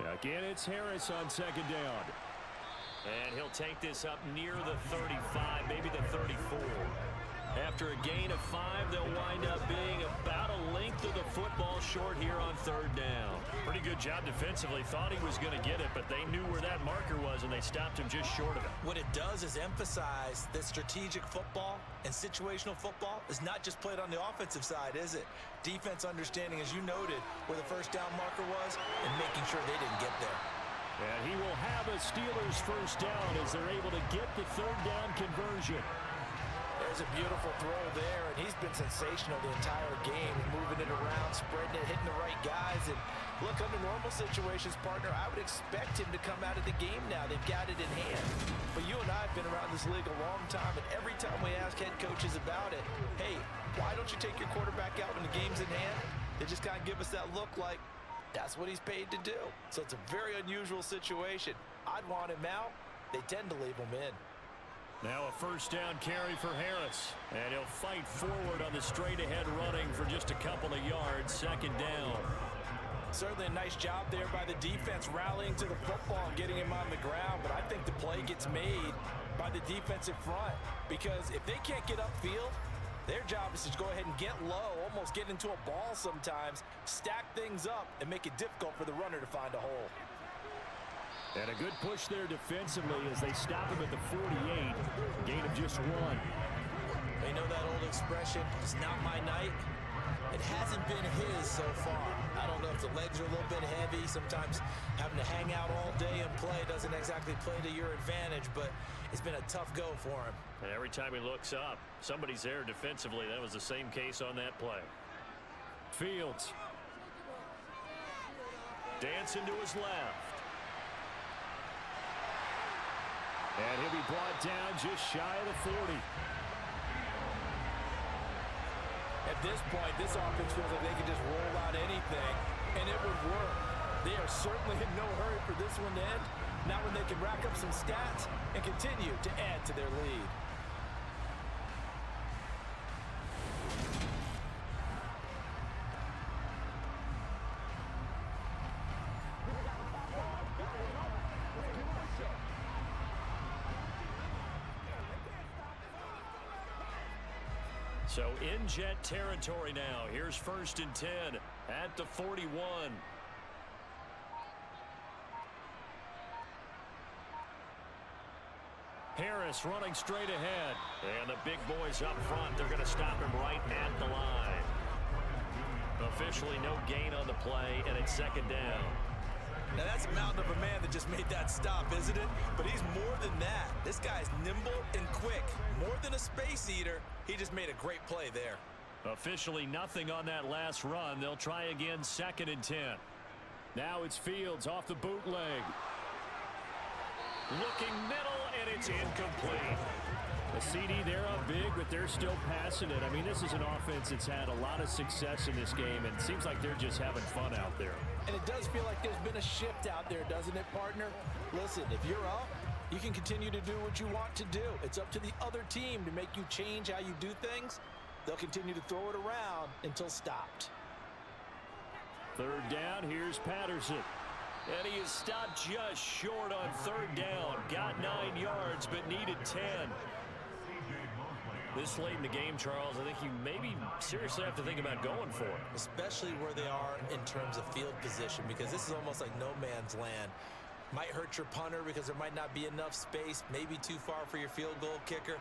B: Again, it's Harris on second down.
C: And he'll take this up near the 35, maybe the 34. After a gain of 5, they'll wind up being about a length of the football short here on third down.
B: Pretty good job defensively. Thought he was going to get it, but they knew where that marker was, and they stopped him just short of it.
D: What it does is emphasize that strategic football and situational football is not just played on the offensive side, is it? Defense understanding, as you noted, where the first down marker was and making sure they didn't get there.
B: And he will have a Steelers first down as they're able to get the third down conversion.
D: There's a beautiful throw there, and he's been sensational the entire game, moving it around, spreading it, hitting the right guys. And look, under normal situations, partner, I would expect him to come out of the game now. They've got it in hand. But you and I have been around this league a long time, and every time we ask head coaches about it, hey, why don't you take your quarterback out when the game's in hand? They just kind of give us that look like, that's what he's paid to do. So it's a very unusual situation. I'd want him out. They tend to leave him in.
B: Now a first down carry for Harris. And he'll fight forward on the straight-ahead running for just a couple of yards. Second down.
D: Certainly a nice job there by the defense rallying to the football and getting him on the ground. But I think the play gets made by the defensive front. Because if they can't get upfield, their job is to go ahead and get low, almost get into a ball sometimes, stack things up, and make it difficult for the runner to find a hole.
B: And a good push there defensively as they stop him at the 48. Gain of just 1.
D: They know that old expression, it's not my night. It hasn't been his so far. I don't know if the legs are a little bit heavy. Sometimes having to hang out all day and play doesn't exactly play to your advantage, but it's been a tough go for him.
C: And every time he looks up, somebody's there defensively. That was the same case on that play.
B: Fields.
C: Dancing to his left.
B: And he'll be brought down just shy of the 40.
D: At this point, this offense feels like they can just roll out anything, and it would work. They are certainly in no hurry for this one to end. Now when they can rack up some stats and continue to add to their lead.
C: So in Jet territory now. Here's 1st and 10 at the 41. Harris running straight ahead. And the big boys up front, they're going to stop him right at the line. Officially no gain on the play, and it's second down.
D: Now that's a mountain of a man that just made that stop, isn't it? But he's more than that. This guy's nimble and quick. More than a space eater, he just made a great play there.
B: Officially nothing on that last run. They'll try again 2nd and 10. Now it's Fields off the bootleg.
C: Looking middle, and it's incomplete.
B: The CD, they're up big, but they're still passing it. I mean, this is an offense that's had a lot of success in this game, and it seems like they're just having fun out there.
D: And it does feel like there's been a shift out there, doesn't it, partner? Listen, if you're up, you can continue to do what you want to do. It's up to the other team to make you change how you do things. They'll continue to throw it around until stopped.
B: Third down, here's Patterson.
C: And he is stopped just short on third down. Got 9 yards, but needed 10. This late in the game, Charles, I think you maybe seriously have to think about going for it.
D: Especially where they are in terms of field position, because this is almost like no man's land. Might hurt your punter because there might not be enough space, maybe too far for your field goal kicker.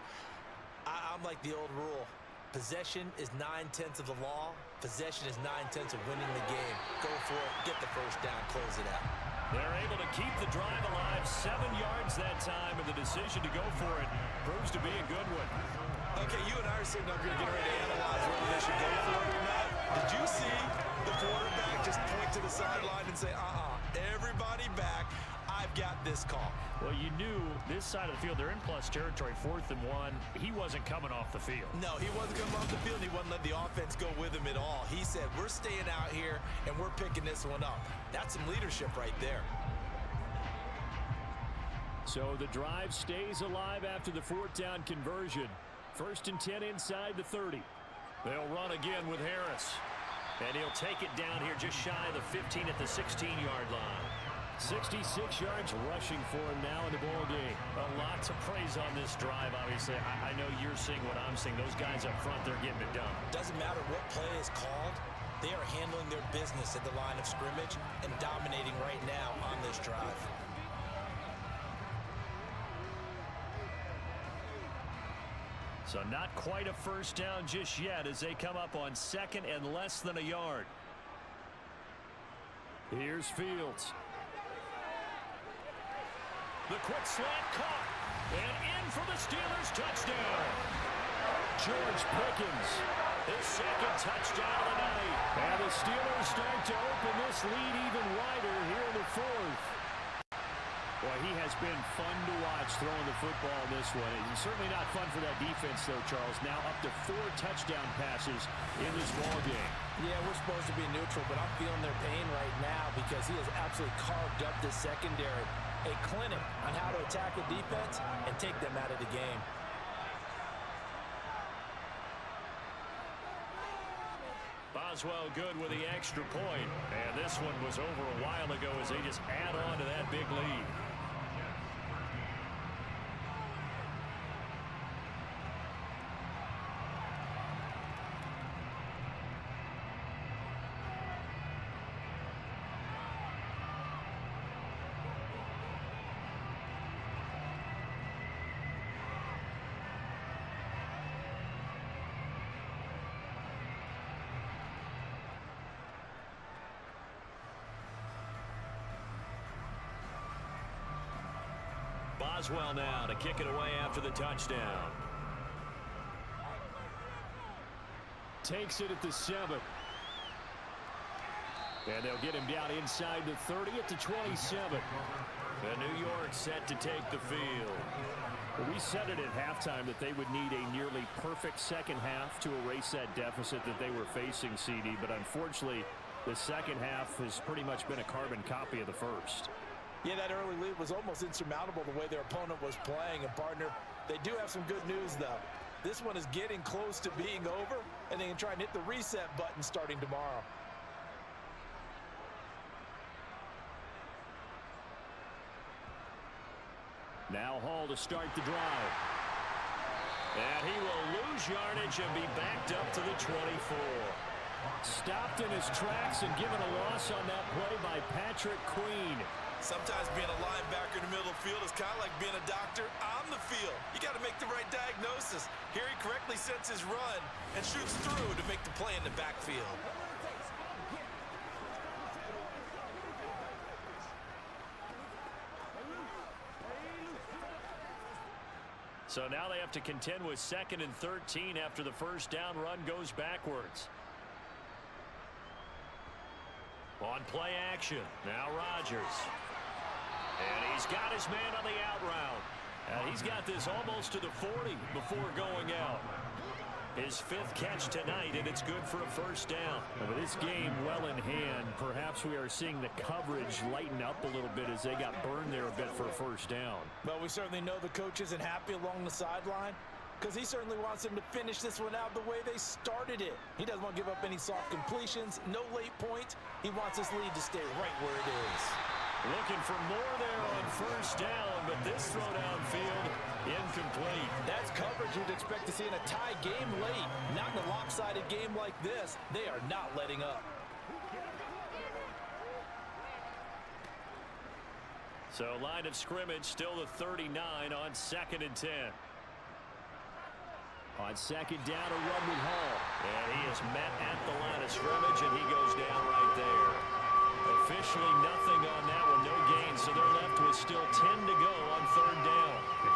D: I'm like the old rule. Possession is 9/10 of the law. Possession is 9/10 of winning the game. Go for it, get the first down, close it out.
C: They're able to keep the drive alive, 7 yards that time, and the decision to go for it proves to be a good one.
D: Okay, you and I are sitting up here getting ready to analyze whether they should go for it or not. Did you see the quarterback just point to the sideline and say, everybody back, I've got this call?
C: Well, you knew this side of the field, they're in plus territory, 4th and 1. He wasn't coming off the field.
D: No, he wasn't coming off the field. He wasn't letting the offense go with him at all. He said, we're staying out here, and we're picking this one up. That's some leadership right there.
B: So the drive stays alive after the 4th down conversion. 1st and 10 inside the 30.
C: They'll run again with Harris. And he'll take it down here just shy of the 15 at the 16-yard line.
B: 66 yards rushing for him now in the ball game.
C: A lot to praise on this drive, obviously. I know you're seeing what I'm seeing. Those guys up front, they're getting it done.
D: Doesn't matter what play is called. They are handling their business at the line of scrimmage and dominating right now on this drive.
C: So not quite a first down just yet as they come up on 2nd and less than a yard.
B: Here's Fields.
C: The quick slant caught. And in for the Steelers touchdown.
B: George Pickens.
C: His 2nd touchdown of the night.
B: And the Steelers start to open this lead even wider here in the 4th. Boy, he has been fun to watch throwing the football in this one. It's certainly not fun for that defense, though, Charles. Now up to 4 touchdown passes in this ball game.
F: Yeah, we're supposed to be neutral, but I'm feeling their pain right now because he has absolutely carved up this secondary. A clinic on how to attack the defense and take them out of the game.
C: Boswell good with the extra point. And this one was over a while ago as they just add on to that big lead. Boswell now to kick it away after the touchdown.
B: Takes it at the 7. And they'll get him down inside the 30 at the 27.
C: And New York set to take the field.
B: Well, we said it at halftime that they would need a nearly perfect second half to erase that deficit that they were facing, CD. But unfortunately, the second half has pretty much been a carbon copy of the first.
F: Yeah, that early lead was almost insurmountable the way their opponent was playing. And, partner, they do have some good news, though. This one is getting close to being over, and they can try and hit the reset button starting tomorrow.
B: Now Hall to start the drive.
C: And he will lose yardage and be backed up to the 24.
B: Stopped in his tracks and given a loss on that play by Patrick Queen.
D: Sometimes being a linebacker in the middle of the field is kind of like being a doctor on the field. You got to make the right diagnosis. Here he correctly sets his run and shoots through to make the play in the backfield.
C: So now they have to contend with 2nd and 13 after the first down run goes backwards. On play action, now Rodgers. And he's got his man on the out route. And he's got this almost to the 40 before going out. His 5th catch tonight, and it's good for a first down.
B: And with this game well in hand, perhaps we are seeing the coverage lighten up a little bit as they got burned there a bit for a first down.
F: Well, we certainly know the coach isn't happy along the sideline because he certainly wants them to finish this one out the way they started it. He doesn't want to give up any soft completions, no late points. He wants this lead to stay right where it is.
B: Looking for more there on first down, but this throw downfield incomplete.
F: That's coverage you'd expect to see in a tie game late. Not in a lopsided game like this. They are not letting up.
B: So line of scrimmage still the 39 on 2nd and 10. On 2nd down, a run with Hall.
C: And he is met at the line of scrimmage, and he goes down right there.
B: Officially nothing on that one, no gain, so they're left with still 10 to go on 3rd down.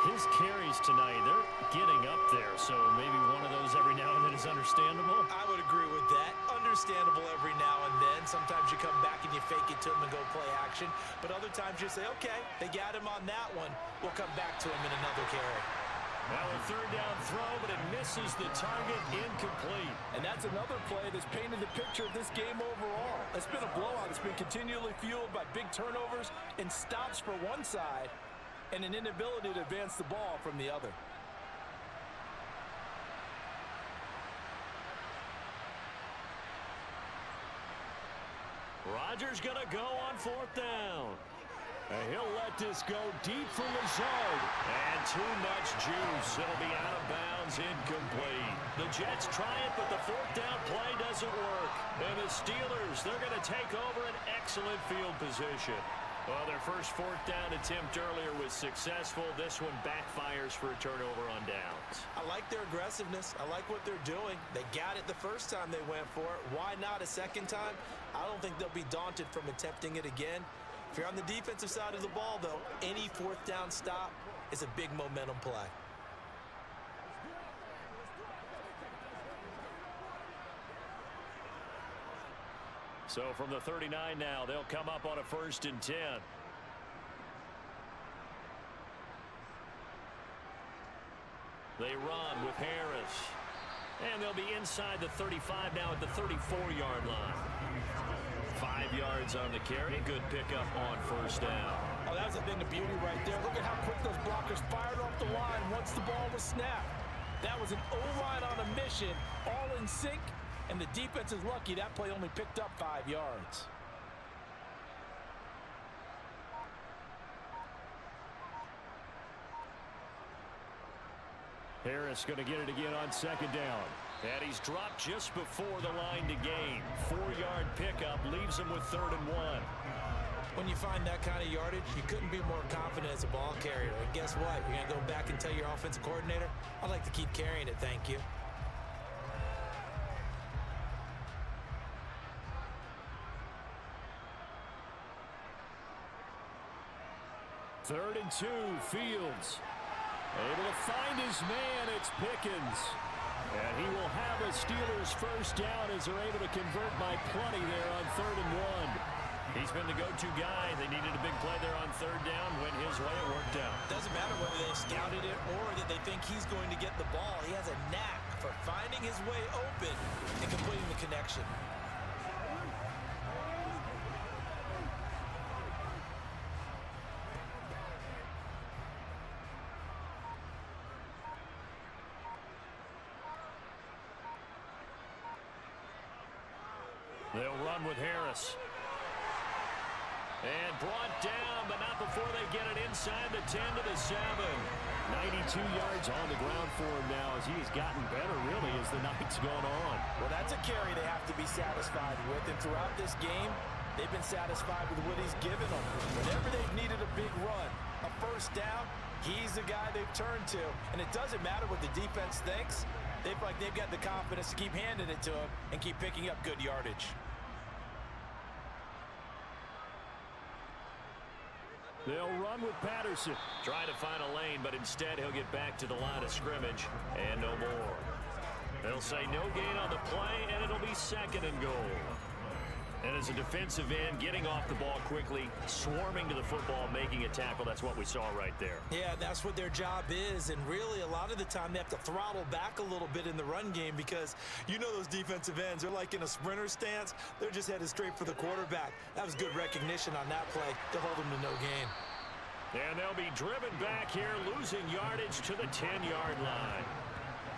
B: His carries tonight, they're getting up there, so maybe one of those every now and then is understandable.
D: I would agree with that. Understandable every now and then. Sometimes you come back and you fake it to him and go play action. But other times you say, okay, they got him on that one. We'll come back to him in another carry.
B: Now a 3rd down throw, but it misses the target, incomplete.
F: And that's another play that's painted the picture of this game overall. It's been a blowout. It's been continually fueled by big turnovers and stops for one side and an inability to advance the ball from the other.
B: Rodgers going to go on 4th down. And he'll let this go deep for Lazard.
C: And too much juice. It'll be out of bounds, incomplete.
B: The Jets try it, but the 4th down play doesn't work. And the Steelers, they're going to take over an excellent field position. Well, their first 4th down attempt earlier was successful. This one backfires for a turnover on downs.
D: I like their aggressiveness. I like what they're doing. They got it the first time they went for it. Why not a second time? I don't think they'll be daunted from attempting it again. If you're on the defensive side of the ball, though, any 4th down stop is a big momentum play.
B: So from the 39 now, they'll come up on a 1st and 10. They run with Harris. And they'll be inside the 35 now at the 34-yard line. 5 yards on the carry. Good pickup on 1st down.
F: Oh, that was a thing of beauty right there. Look at how quick those blockers fired off the line once the ball was snapped. That was an O-line on a mission, all in sync, and the defense is lucky that play only picked up 5 yards.
B: Harris going to get it again on 2nd down. And he's dropped just before the line to gain. 4-yard pickup leaves him with 3rd and 1.
D: When you find that kind of yardage, you couldn't be more confident as a ball carrier. And guess what? You're going to go back and tell your offensive coordinator, I'd like to keep carrying it, thank you.
B: Third and 2, Fields. Able to find his man, it's Pickens. And he will have a Steelers first down as they're able to convert by plenty there on 3rd and 1. He's been the go-to guy. They needed a big play there on 3rd down. Went his way, it worked out.
D: Doesn't matter whether they scouted it or that they think he's going to get the ball. He has a knack for finding his way open and completing the connection.
B: They'll run with Harris. And brought down, but not before they get it inside the 10 to the 7. 92 yards on the ground for him now as he has gotten better, really, as the night's gone on.
F: Well, that's a carry they have to be satisfied with. And throughout this game, they've been satisfied with what he's given them. Whenever they've needed a big run, a first down, he's the guy they've turned to. And it doesn't matter what the defense thinks. They've got the confidence to keep handing it to him and keep picking up good yardage.
B: They'll run with Patterson.
C: Trying to find a lane, but instead he'll get back to the line of scrimmage and no more. They'll say no gain on the play, and it'll be 2nd and goal. And as a defensive end, getting off the ball quickly, swarming to the football, making a tackle, that's what we saw right there.
D: Yeah, that's what their job is, and really a lot of the time they have to throttle back a little bit in the run game because you know those defensive ends, they're like in a sprinter stance. They're just headed straight for the quarterback. That was good recognition on that play to hold them to no gain.
C: And they'll be driven back here, losing yardage to the 10-yard line.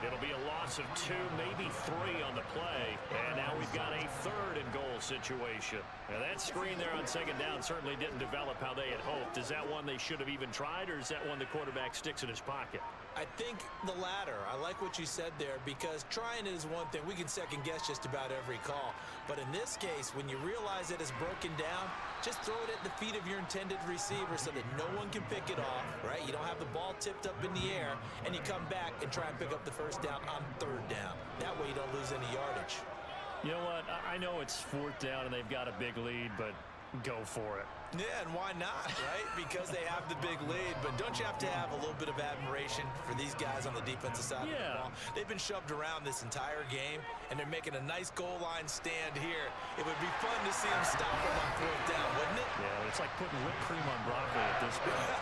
C: It'll be a loss of 2, maybe 3 on the play. And now we've got a 3rd and goal situation. Now, that screen there on second down certainly didn't develop how they had hoped. Is that one they should have even tried, or is that one the quarterback sticks in his pocket?
D: I think the latter. I like what you said there, because trying is one thing. We can second guess just about every call. But in this case, when you realize it is broken down, just throw it at the feet of your intended receiver so that no one can pick it off, right? You don't have the ball tipped up in the air, and you come back and try and pick up the first down on third down. That way you don't lose any yardage.
C: You know what? I know it's fourth down and they've got a big lead, but go for it.
D: Yeah, and why not, right? Because they have the big lead. But don't you have to have a little bit of admiration for these guys on the defensive side of the ball? They've been shoved around this entire game, and they're making a nice goal line stand here. It would be fun to see them stop them on fourth down, wouldn't it?
C: Yeah, it's like putting whipped cream on broccoli at this point.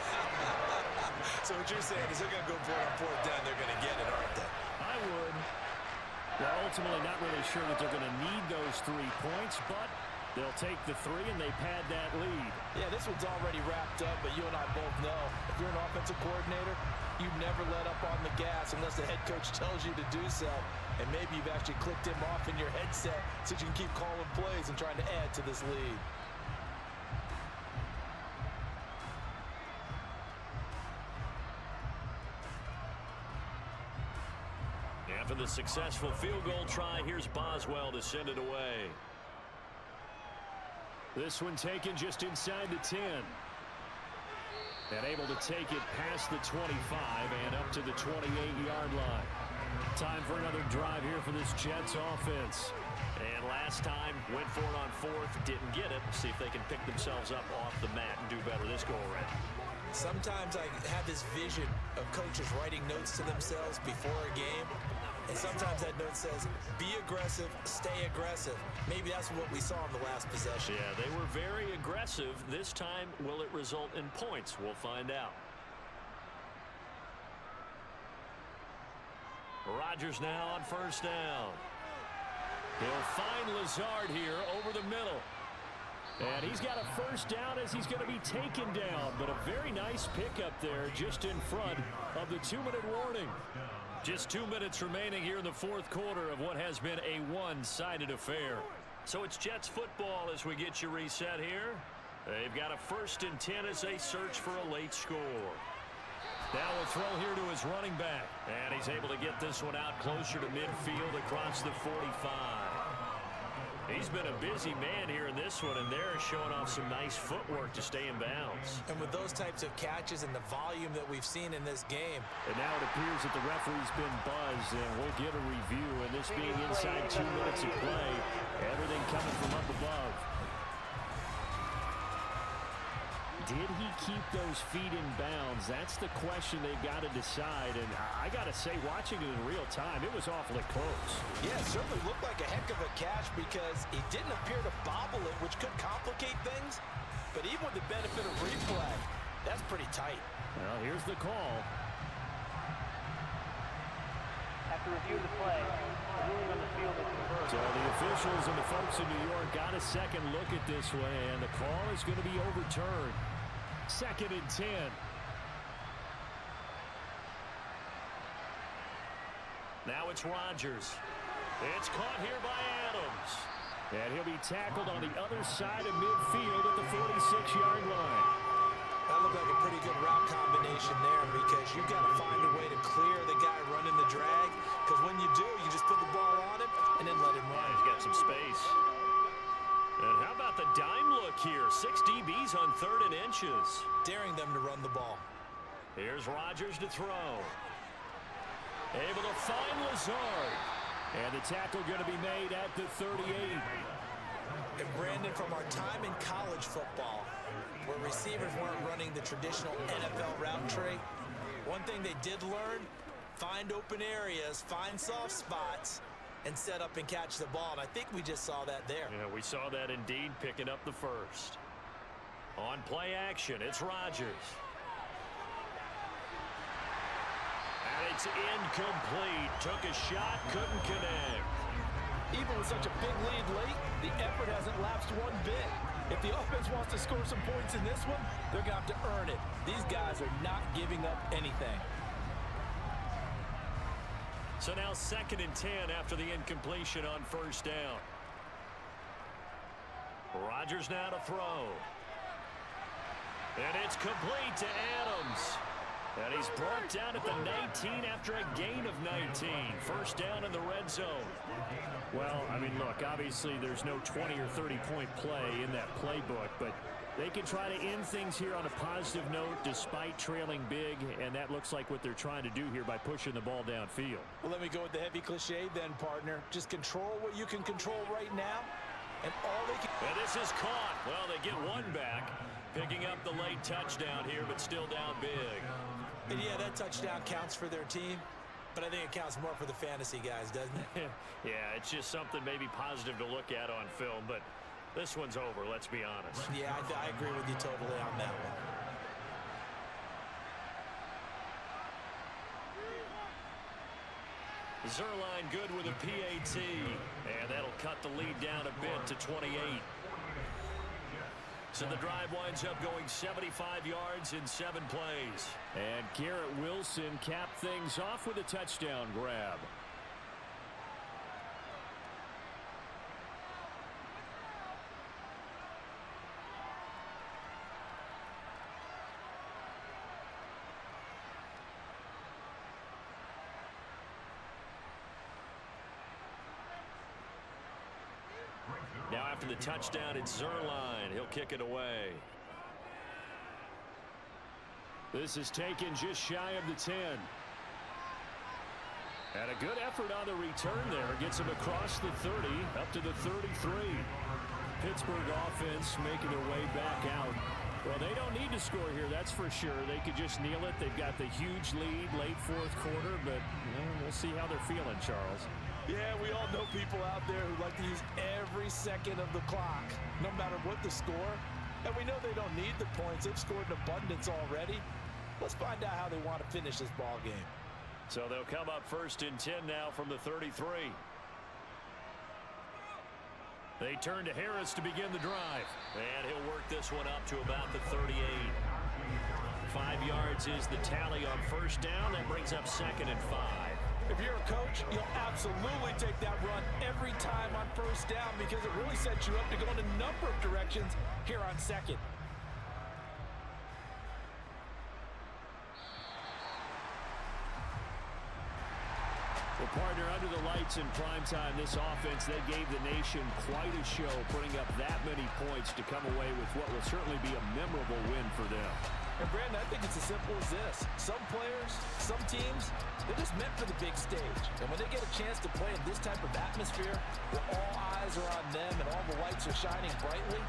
D: So what you're saying is they're going to go for it on fourth down. They're going to get it, aren't they?
C: I would. Well, ultimately not really sure that they're going to need those 3 points, but they'll take the 3 and they pad that lead.
F: Yeah, this one's already wrapped up, but you and I both know if you're an offensive coordinator, you never let up on the gas unless the head coach tells you to do so. And maybe you've actually clicked him off in your headset so you can keep calling plays and trying to add to this lead.
C: After the successful field goal try, here's Boswell to send it away. This one taken just inside the 10. And able to take it past the 25 and up to the 28-yard line. Time for another drive here for this Jets offense. And last time, went for it on fourth, didn't get it. See if they can pick themselves up off the mat and do better this go-around. Sometimes I have this vision of coaches writing notes to themselves before a game. And sometimes that note says, be aggressive, stay aggressive. Maybe that's what we saw in the last possession. Yeah, they were very aggressive. This time, will it result in points? We'll find out. Rodgers now on first down. He'll find Lazard here over the middle. And he's got a first down as he's going to be taken down. But a very nice pickup there just in front of the 2-minute warning. Just 2 minutes remaining here in the fourth quarter of what has been a one-sided affair. So it's Jets football as we get you reset here. They've got a 1st and 10 as they search for a late score. Now a throw here to his running back. And he's able to get this one out closer to midfield across the 45. He's been a busy man here in this one, and they're showing off some nice footwork to stay in bounds. And with those types of catches and the volume that we've seen in this game. And now it appears that the referee's been buzzed, and we'll get a review. And this being inside 2 minutes of play, everything coming from up above. Did he keep those feet in bounds? That's the question they've got to decide. And I got to say, watching it in real time, it was awfully close.
D: Yeah, it certainly looked like a heck of a catch because he didn't appear to bobble it, which could complicate things. But even with the benefit of replay, that's pretty tight.
C: Well, here's the call.
E: After review of the play, the ruling on the field is reversed.
C: So the officials and the folks in New York got a second look at this way, and the call is going to be overturned. 2nd and 10. Now it's Rodgers. It's caught here by Adams. And he'll be tackled on the other side of midfield at the 46-yard line.
D: That looked like a pretty good route combination there because you've got to find a way to clear the guy running the drag. Because when you do, you just put the ball on him and then let him run.
C: He's got some space. And how about the dime look here? 6 DBs on 3rd and inches.
D: Daring them to run the ball.
C: Here's Rodgers to throw. Able to find Lazard. And the tackle going to be made at the 38.
D: And Brandon, from our time in college football, where receivers weren't running the traditional NFL route tree, one thing they did learn, find open areas, find soft spots, and set up and catch the ball. And I think we just saw that there.
C: Yeah, we saw that indeed, picking up the first. On play action, it's Rodgers. And it's incomplete. Took a shot, couldn't connect.
F: Even with such a big lead late, the effort hasn't lapsed one bit. If the offense wants to score some points in this one, they're going to have to earn it. These guys are not giving up anything.
C: So now 2nd and 10 after the incompletion on first down. Rodgers now to throw. And it's complete to Adams. And he's brought down at the 19 after a gain of 19. First down in the red zone.
B: Well, I mean, look, obviously there's no 20 or 30-point play in that playbook, but they can try to end things here on a positive note despite trailing big, and that looks like what they're trying to do here by pushing the ball downfield.
D: Well, let me go with the heavy cliche then, partner. Just control what you can control right now, and all they can...
C: And this is caught. Well, they get one back, picking up the late touchdown here, but still down big.
D: And yeah, that touchdown counts for their team, but I think it counts more for the fantasy guys, doesn't it?
C: Yeah, it's just something maybe positive to look at on film, but this one's over, let's be honest.
D: Yeah, I agree with you totally on that one.
C: Zerline good with a PAT, and that'll cut the lead down a bit to 28. So the drive winds up going 75 yards in 7 plays.
B: And Garrett Wilson capped things off with a touchdown grab.
C: Now after the touchdown, it's Zerline. He'll kick it away.
B: This is taken just shy of the 10. And a good effort on the return there. Gets him across the 30, up to the 33. Pittsburgh offense making their way back out. Well, they don't need to score here, that's for sure. They could just kneel it. They've got the huge lead late fourth quarter, but we'll see how they're feeling, Charles.
F: Yeah, we all know people out there who like to use every second of the clock, no matter what the score. And we know they don't need the points. They've scored in abundance already. Let's find out how they want to finish this ball game.
C: So they'll come up first and 10 now from the 33. They turn to Harris to begin the drive. And he'll work this one up to about the 38. 5 yards is the tally on first down. That brings up 2nd and 5.
F: If you're a coach, you'll absolutely take that run every time on first down because it really sets you up to go in a number of directions here on 2nd.
B: Well, partner, under the lights in primetime, this offense, they gave the nation quite a show, putting up that many points to come away with what will certainly be a memorable win for them.
F: And Brandon, I think it's as simple as this. Some players, some teams, they're just meant for the big stage. And when they get a chance to play in this type of atmosphere, where all eyes are on them and all the lights are shining brightly,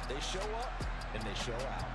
F: they show up and they show out.